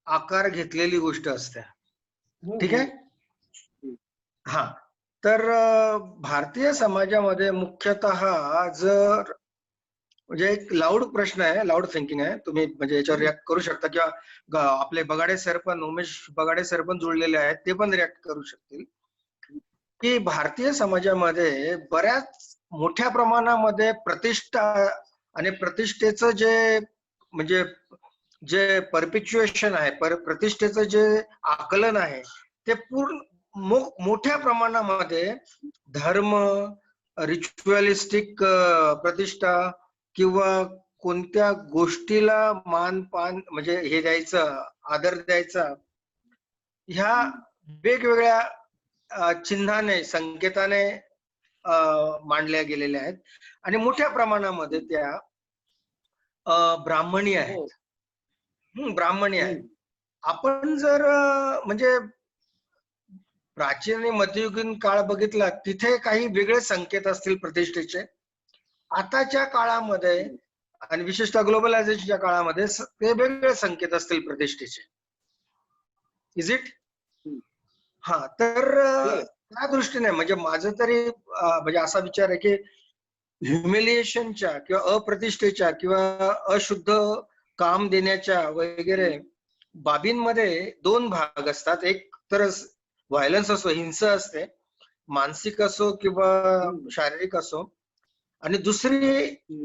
आकार घेतलेली गोष्ट असते। ठीक आहे। हा, तर भारतीय समाजामध्ये मुख्यतः जर म्हणजे एक लाऊड प्रश्न आहे, लाऊड थिंकिंग आहे, तुम्ही म्हणजे याच्यावर रिॲक्ट करू शकता किंवा आपले बगाडे सर पण, उमेश बगाडे सर पण जुळलेले आहेत, ते पण रिॲक्ट करू शकतील की भारतीय समाजामध्ये बऱ्याच मोठ्या प्रमाणामध्ये प्रतिष्ठा आणि प्रतिष्ठेचं जे म्हणजे जे परपिच्युएशन आहे, प्रतिष्ठेचं जे आकलन आहे ते पूर्ण मोठ्या प्रमाणामध्ये धर्म, रिच्युअलिस्टिक प्रतिष्ठा किंवा कोणत्या गोष्टीला मानपान म्हणजे हे द्यायचं, आदर द्यायचा, ह्या वेगवेगळ्या चिन्हाने, संकेताने मांडल्या गेलेल्या आहेत आणि मोठ्या प्रमाणामध्ये त्या ब्राह्मणी आहेत। ब्राह्मणी आहेत। आपण जर म्हणजे प्राचीन आणि मध्ययुगीन काळ बघितला, तिथे काही वेगळे संकेत असतील प्रतिष्ठेचे। आताच्या काळामध्ये आणि विशेषतः ग्लोबलायझेशनच्या काळामध्ये ते वेगळे संकेत असतील प्रतिष्ठेचे। Is it? हा, तर त्या दृष्टीने म्हणजे माझं तरी म्हणजे असा विचार आहे की ह्युमिलिएशनच्या किंवा अप्रतिष्ठेच्या किंवा अशुद्ध काम देण्याच्या वगैरे बाबींमध्ये दोन भाग असतात। एक तर व्हायलन्स असतो, हिंसा असते, मानसिक असो किंवा शारीरिक असो, आणि दुसरी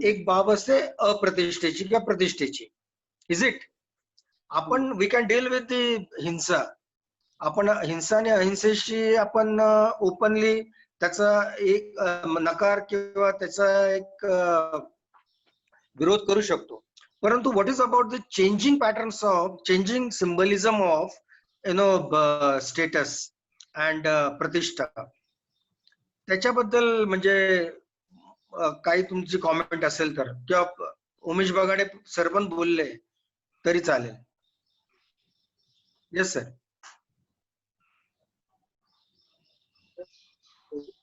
एक बाब असते अप्रतिष्ठेची किंवा प्रतिष्ठेची. Is it? आपण we can deal with the himsa. आपण हिंसा आणि अहिंसेशी आपण ओपनली त्याचा एक नकार किंवा त्याचा एक विरोध करू शकतो. परंतु what is about the changing patterns of changing symbolism of status and pratishtha, त्याच्याबद्दल म्हणजे काही तुमची कॉमेंट असेल तर, किंवा उमेश बगाडे सर पण बोलले तरी चालेल. Yes sir.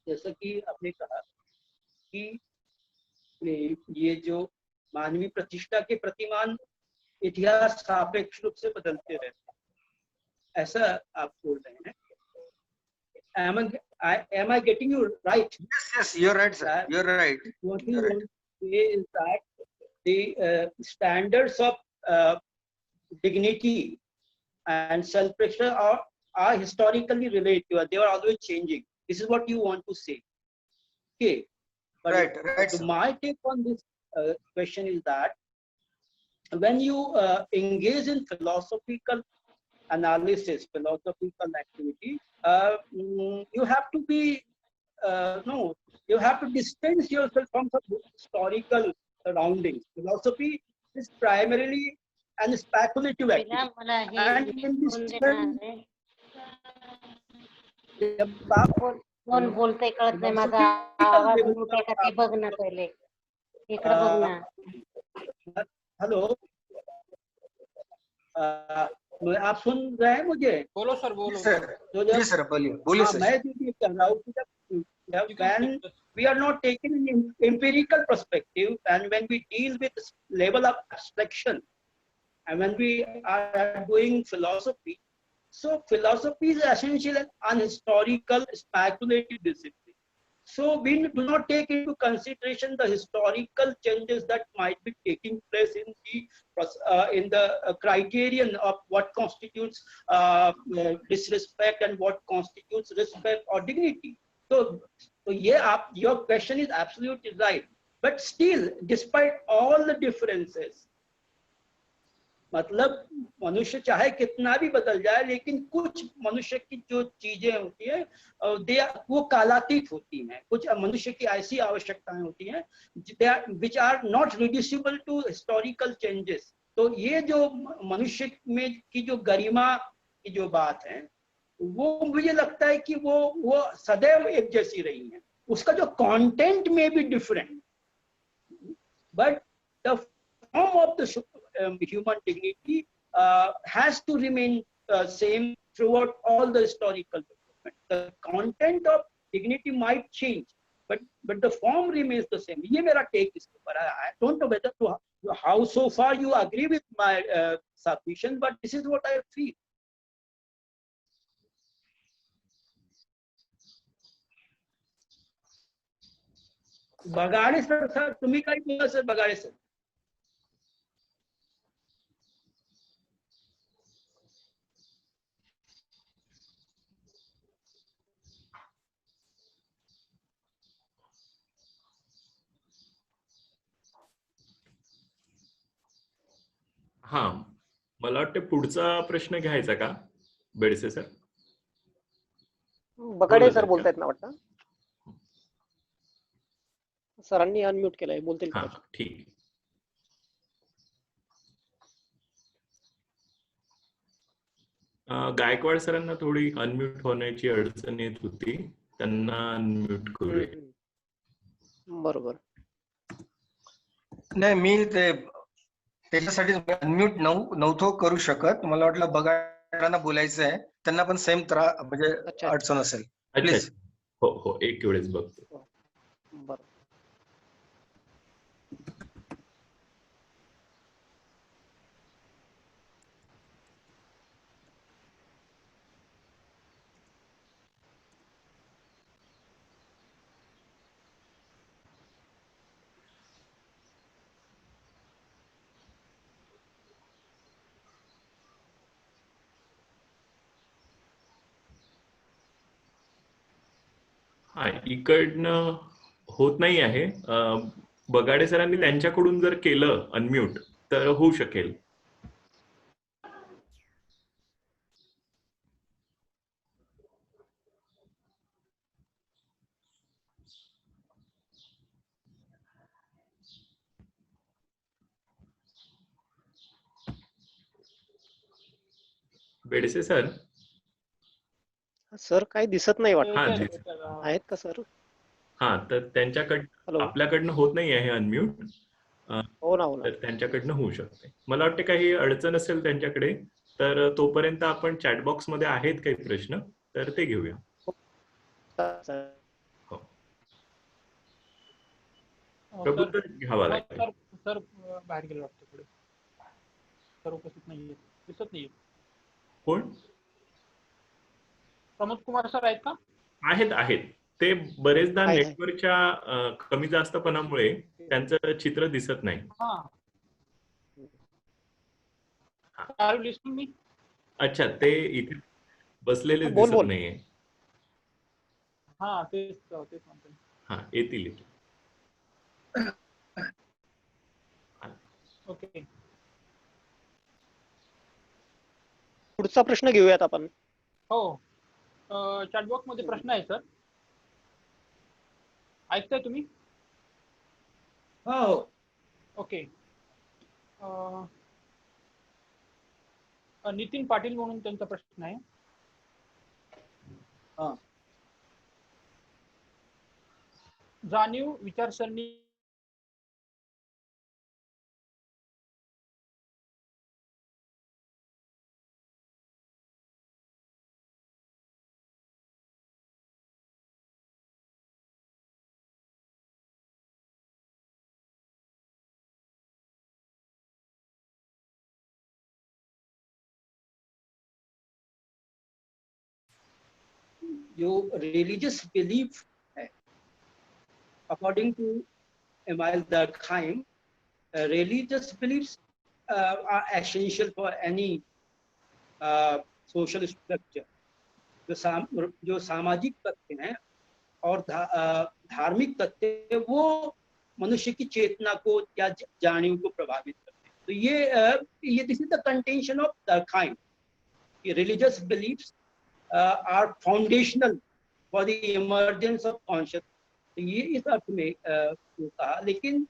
जैसा कि आपने कहा कि ये जो मानवीय प्रतिष्ठा के प्रतिमान इतिहास सापेक्ष रूप से बदलते रहते हैं, ऐसा आप बोल रहे हैं. Am I getting you right? Yes, you're right, sir. You're right. What you want to say is that the standards of dignity and self-pressure are historically relative. They are always changing. This is what you want to say. Okay. But Right, sir. my take on this question is that when you engage in philosophical analysis, philosophical activity, you have to be you have to distance yourself from the historical surroundings. Philosophy is primarily an speculative activity. And in this sense, कोण बोलतंय कळत नाही, माझा आवाज मोठा का ते बघ ना, पहिले इकडे बघ ना. हेलो, आप सुन रहे हैं मुझे? बोलो सर, बोलो सर. जी सर, बोलिए सर. मैं जो कह रहा हूँ कि when we are not taking an empirical perspective and when we deal with this level of abstraction and when we are doing philosophy, so philosophy is essentially an historical speculative discipline. So we do not take into consideration the historical changes that might be taking place in the criterion of what constitutes disrespect and what constitutes respect or dignity. So yeah, your question is absolutely right. But still, despite all the differences, मतलब मनुष्य चाहे कितना भी बदल जाए, लेकिन कुछ मनुष्य की जो चीजें होती है वो कालातीत होती हैं. कुछ मनुष्य की ऐसी आवश्यकताएं होती हैं which are not reducible to historical changes. तो ये जो मनुष्य में की जो गरिमा की जो बात है, वो मुझे लगता है कि वो सदैव एक जैसी रही है. उसका जो कंटेंट में भी different, but the form of the human dignity has to remain same throughout all the historical development. The content of dignity might change, but the form remains the same. ये मेरा take इसके ऊपर है. I don't know whether how so far you agree with my submission, but this is what I feel. बगाड़े sir, तुम्ही काय बोला sir? बगाड़े sir. हा, मला वाटतं पुढचा प्रश्न घ्यायचा का बेडसे सर? बगाडे सर बोलतायत ना वाटतं. सरांनी अनम्यूट केलंय, बोलतील. हा, ठीक. गायकवाड सरांना थोडी अनम्यूट होण्याची अडचण येत होती, त्यांना अनम्यूट करूया. बरोबर. नाही, मी ते त्याच्यासाठी अनम्यूट नव्हतो करू शकत. मला वाटलं बगाड्यांना बोलायचं आहे, त्यांना पण सेम म्हणजे अडचण असेल. प्लीज. हो, एक वेळेस बघतो. बरोबर. हा, इकडनं होत नाही आहे. बगाडे सरांनी त्यांच्याकडून जर केलं अनम्यूट तर होऊ शकेल. बेडसे सर. सर काही दिसत नाही वाटत. हा, आहेत का सर? हा, तर त्यांच्याकडं आपल्याकडनं होत नाही आहे अनम्यूट. हो ना, हो ना. तर त्यांच्याकडनं होऊ शकते. मला वाटते काही अडचण असेल त्यांच्याकडे तर तोपर्यंत आपण चॅटबॉक्स मध्ये आहेत काही प्रश्न तर ते घेऊया. हो. प्रबुद्ध घ्यावा लागेल. सर बाहेर गेले वाटतं पुढे. सर उपस्थित नाहीये, दिसत नाहीये. कोण? प्रमोद कुमार सर आहेत का? आहेत. ते बरेचदा आहे. नेटवर्कच्या कमी जास्तपणामुळे त्यांचं चित्र दिसत नाही. लिस्टिंग मी. अच्छा, ते इथे बसलेले बोल. दिसत नाहीये. हा, तेच म्हणतो. हा, येतील. ओके. पुढचा प्रश्न घेऊयात आपण. हो, चॅटबॉक्स मध्ये प्रश्न आहे सर. ऐकताय तुम्ही? हो. ओके. नितीन पाटील म्हणून त्यांचा प्रश्न आहे. जाणीव विचारसरणी जो रिलीजियस बिलीफ है, according to Emile Durkheim, religious beliefs are essential for any social structure. जो सामाजिक तथ्य हैं और धार्मिक तथ्य वो मनुष्य की चेतना को या जाणीव को प्रभावित करते हैं. तो ये this is the contention of Durkheim. Religious beliefs are foundational for the emergence of consciousness. तो ये इस अर्थ में कहा. लेकिन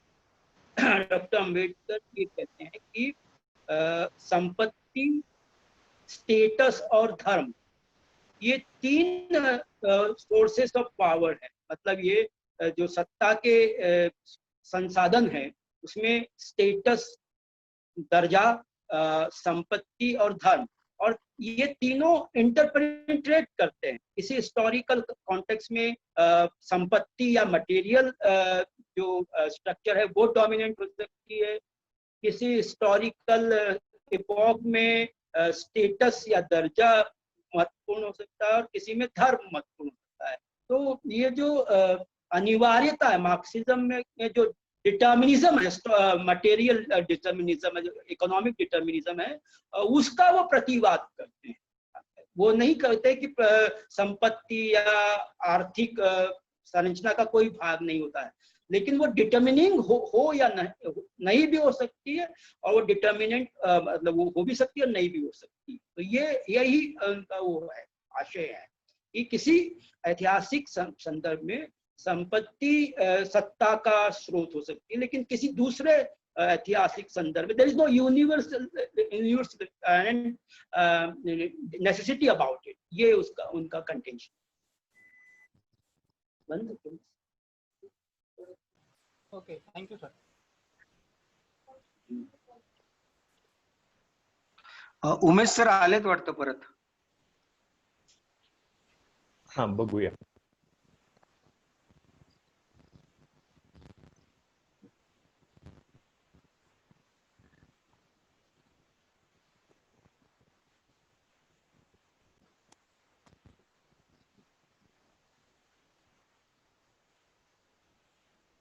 डॉक्टर अम्बेडकर ये कहते हैं कि संपत्ति, स्टेटस और धर्म ये 3 सोर्सेस ऑफ पावर है. मतलब ये जो सत्ता के संसाधन है उसमें स्टेटस, दर्जा, संपत्ति और धर्म, और ये तीनों इंटरपेनिट्रेट करते हैं. इसी हिस्टोरिकल कॉन्टेक्स्ट में संपत्ति या मटेरियल जो स्ट्रक्चर है वो डोमिनेंट हो सकती है. किसी हिस्टोरिकल एपॉक में स्टेटस या दर्जा महत्वपूर्ण हो सकता है और किसी में धर्म महत्वपूर्ण होता है. तो ये जो अनिवार्यता है मार्क्सिज्म में जो डिटर्मिनिज्म है, मटेरियल डिटर्मिनिज्म है, जो इकोनॉमिक डिटर्मिनिज्म है, उसका वो प्रतिवाद करते हैं. वो नहीं कहते कि संपत्ति या आर्थिक संरचना का कोई भाग नहीं होता है, लेकिन वो डिटर्मिनिंग हो या नहीं भी हो सकती है, और वो डिटर्मिनेंट मतलब वो हो भी सकती है और नहीं भी हो सकती. तो यही वो है, आशय है कि किसी ऐतिहासिक संदर्भ में संपत्ति सत्ता का स्रोत हो सकती है, लेकिन किसी दूसरे ऐतिहासिक संदर्भ में there is no universal and necessity about it. ये उनका contention. Okay, thank you sir. Umesh sir आलेत वाटतं परत. हा, बघूया.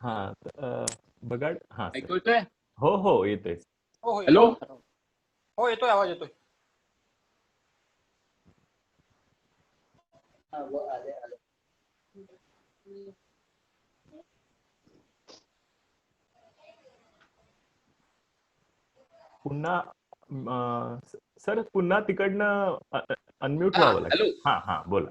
हा, बघा. हा, ऐकू येतोय? हो येतोय. हॅलो. हो, येतोय, आवाज येतोय. पुन्हा सर पुन्हा तिकडनं अनम्यूट व्हावं लागेल. हॅलो. हा हा बोला.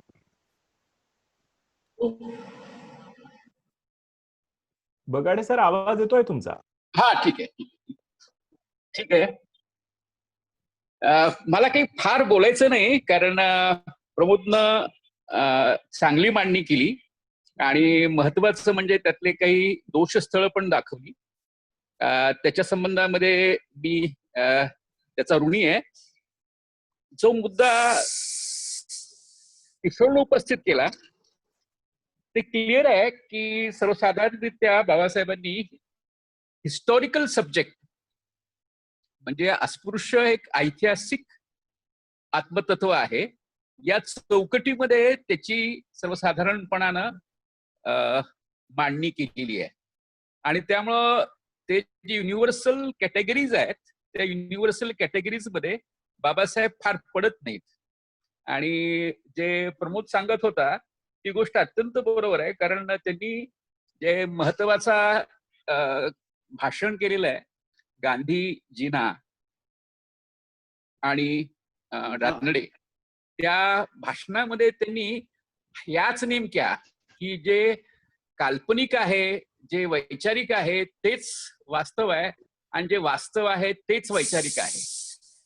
बगाडे सर आवाज येतोय तुमचा? हा ठीक आहे ठीक आहे. मला काही फार बोलायचं नाही कारण प्रमोदनं चांगली मांडणी केली आणि महत्वाचं म्हणजे त्यातले काही दोषस्थळ पण दाखवली. त्याच्या संबंधामध्ये मी त्याचा ऋणी आहे. जो मुद्दा किशोरने उपस्थित केला ते क्लिअर आहे की सर्वसाधारणरित्या बाबासाहेबांनी हिस्टॉरिकल सब्जेक्ट म्हणजे अस्पृश्य एक ऐतिहासिक आत्मतत्व आहे या चौकटीमध्ये त्याची सर्वसाधारणपणानं मांडणी केलेली आहे आणि त्यामुळं ते जे युनिव्हर्सल कॅटेगरीज आहेत त्या युनिव्हर्सल कॅटेगरीज मध्ये बाबासाहेब फार पडत नाहीत. आणि जे प्रमोद सांगत होता ती गोष्ट अत्यंत बरोबर आहे कारण त्यांनी जे महत्वाचा भाषण केलेलं आहे गांधीजींना आणि रानडे त्या भाषणामध्ये त्यांनी याच नेमक्या की जे काल्पनिक आहे जे वैचारिक आहे तेच वास्तव आहे आणि जे वास्तव आहे तेच वैचारिक आहे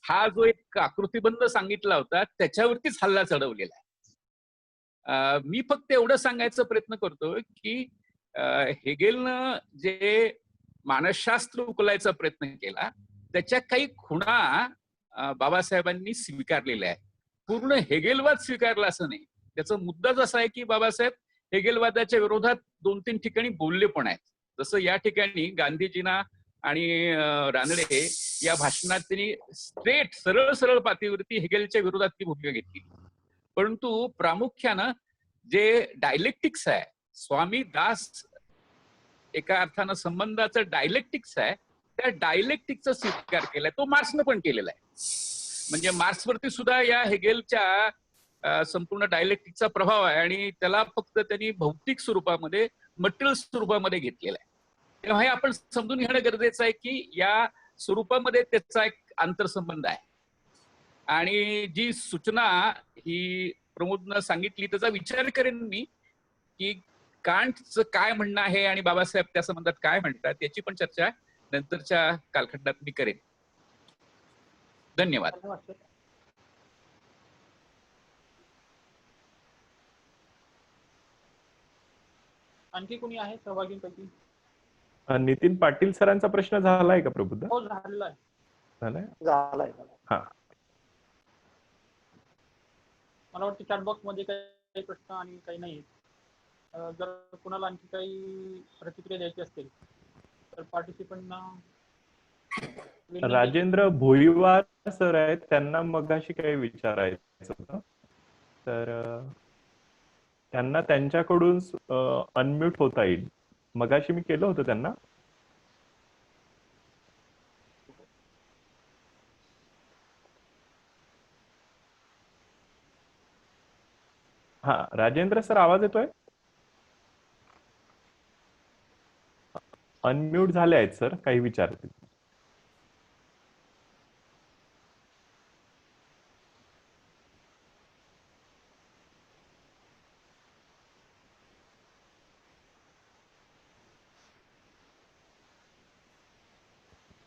हा जो एक आकृतीबंध सांगितला होता त्याच्यावरतीच हल्ला चढवलेला आहे. मी फक्त एवढं सांगायचा प्रयत्न करतो की हेगेलनं जे मानसशास्त्र उकलायचा प्रयत्न केला त्याच्या काही खुणा बाबासाहेबांनी स्वीकारलेल्या आहेत. पूर्ण हेगेलवाद स्वीकारला असं नाही. त्याचा मुद्दाच असा आहे की बाबासाहेब हेगेलवादाच्या विरोधात 2-3 ठिकाणी बोलले पण आहेत. जसं या ठिकाणी गांधीजींना आणि रानडे या भाषणात त्यांनी स्ट्रेट सरळ पातळीवरती हेगेलच्या विरोधात ती भूमिका घेतली. परंतु प्रामुख्यानं जे डायलेक्टिक्स आहे स्वामी दास एका अर्थानं संबंधाचं डायलेक्टिक्स आहे त्या डायलेक्टिकचा स्वीकार केलाय तो मार्क्सनं पण केलेला आहे. म्हणजे मार्क्सवरती सुद्धा या हेगेलच्या संपूर्ण डायलेक्टिकचा प्रभाव आहे आणि त्याला फक्त त्यांनी भौतिक स्वरूपामध्ये मटेरियल स्वरूपामध्ये घेतलेला आहे. तेव्हा हे आपण समजून घेणं गरजेचं आहे की या स्वरूपामध्ये त्याचा एक आंतरसंबंध आहे. आणि जी सूचना ही प्रमोदनं सांगितली त्याचा विचार करेन मी की कांटचं काय म्हणणं आहे आणि बाबासाहेब त्या संबंधात काय म्हणतात याची पण चर्चा नंतरच्या कालखंडात मी करेन. धन्यवाद. आणखी कोणी आहे सहभागींपैकी? नितीन पाटील सरांचा प्रश्न झालाय का प्रबुद्ध? हो झालेला आहे. झालाय. हा मला वाटतं चॅटबॉक्स मध्ये काही प्रश्न आणि काही नाही. जर कुणाला आणखी काही प्रतिक्रिया द्यायची असतील तर पार्टिसिपंटना राजेंद्र भोईवार सर आहेत त्यांना मगाशी काही विचारायचं होतं तर त्यांना त्यांच्याकडून अनम्यूट होता येईल. मगाशी मी केलं होतं त्यांना. हा राजेंद्र सर आवाज येतोय? अनम्यूट झाले आहेत सर काही विचारतील.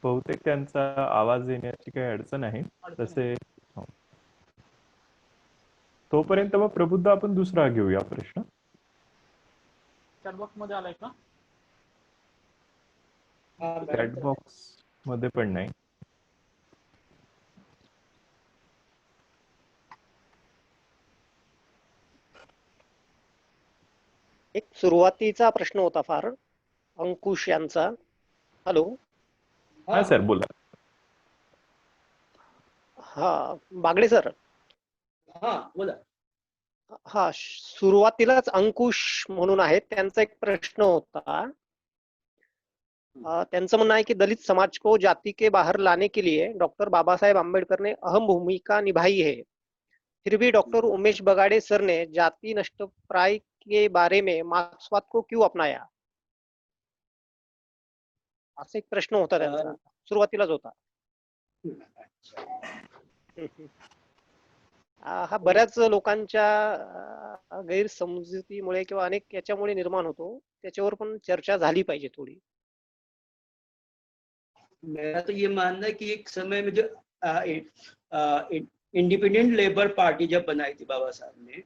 बहुतेक त्यांचा आवाज येण्याची काही अडचण आहे तसे. तोपर्यंत मग प्रबुद्ध आपण दुसरा घेऊया प्रश्न. चॅटबॉक्स मध्ये आलाय का? चॅटबॉक्स मध्ये पण नाही. एक सुरुवातीचा प्रश्न होता फार अंकुश यांचा. हॅलो. हा सर बोला. हा बागडे सर. हा बोला. हा सुरुवातीलाच अंकुश म्हणून आहेत त्यांचा एक प्रश्न होता. त्यांचं म्हणणं आहे कि दलित समाज को जाति के बाहर लाने के लिए डॉक्टर बाबा साहेब आम्बेडकर ने अहम भूमिका निभाई है, फिर भी डॉक्टर उमेश बगाड़े सर ने जाति नष्टप्राय के बारे में मार्क्सवाद को क्यों अपनाया, असा एक प्रश्न होता त्यांचा सुरुवातीलाच होता. हा बऱ्याच लोकांच्या गैरसमजुतीमुळे किंवा अनेक याच्यामुळे निर्माण होतो, त्याच्यावर पण चर्चा झाली पाहिजे थोडी. मेरा तो ये मानना है कि एक समय में जो इंडिपेंडेंट लेबर पार्टी जब बनाई थी बाबा साहब ने,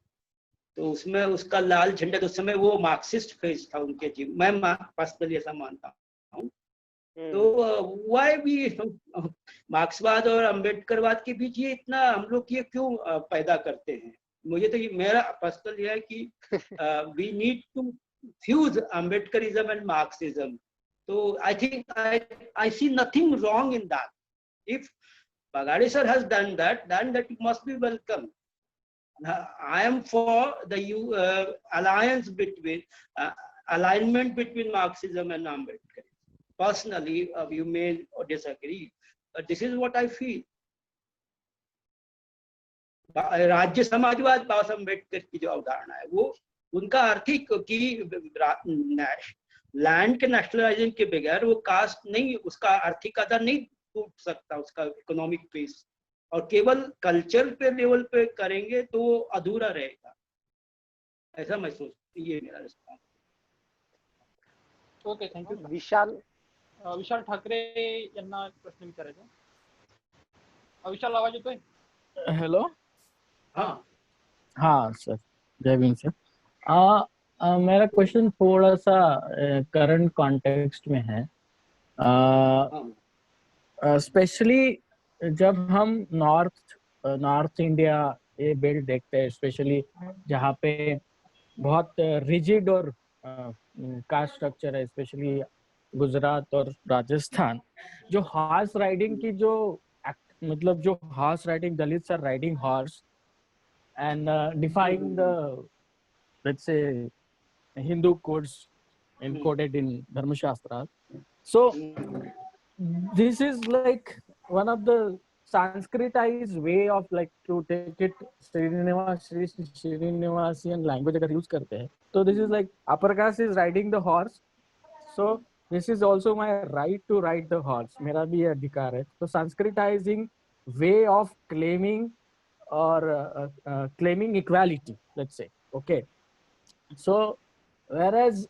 तो उसमें उसका लाल झंडा, तो उस समय वो मार्क्सिस्ट फेज था उनके जीवन, मैं पर्सनली ऐसा मानता हूँ. तो वाई भी मार्क्सवाद और अम्बेडकरवाद के बीच ये इतना हम लोग ये क्यों पैदा करते हैं. मुझे तो ये मेरा पर्सनल ये है कि we need to fuse Ambedkarism and Marxism. So I think I see nothing wrong in that. If Bagade sir has done that, then that must be welcome. I am for the alliance between alignment between Marxism and Ambedkar. Personally, you may disagree, but this is what I feel. राज्य समाजवाद बाबा साहब अम्बेडकर की जो अवधारणा है वो उनका आर्थिक की लैंड के नेशनलाइजेशन के बगैर वो कास्ट नहीं, उसका आर्थिक आधार नहीं टूट सकता, उसका इकोनॉमिक बेस, और केवल कल्चर पे लेवल पे करेंगे तो वो अधूरा रहेगा, ऐसा मैं सोचता. ये मेरा response. Okay, thank you. Vishal Thackeray यांना प्रश्न विचारायचा. विशाल, आवाज येतोय? हेलो. हाँ सर, जय भीम सर. मेरा क्वेश्चन थोड़ा सा करंट कॉन्टेक्स्ट में है. स्पेशली जब हम नॉर्थ इंडिया ये बेल्ट देखते हैं, स्पेशली जहाँ पे बहुत रिजिड और कास्ट स्ट्रक्चर है, स्पेशली गुजरात और राजस्थान, जो हॉर्स राइडिंग की मतलब जो horse riding, Dalits are riding horse and defying the, let's say, Hindu codes encoded in Dharma Shastra. So this is like one of the Sanskritized way of like to take it Srinivasian language अगर use करते हैं, so this is like upper caste is riding the horse, so this is also my right to ride the horse, मेरा भी अधिकार है. So Sanskritizing way of claiming or claiming equality, let's say. Okay, so whereas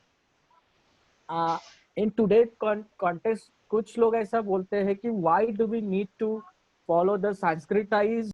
in today's context कुछ लोग ऐसा बोलते हैं कि why do we need to follow the Sanskritized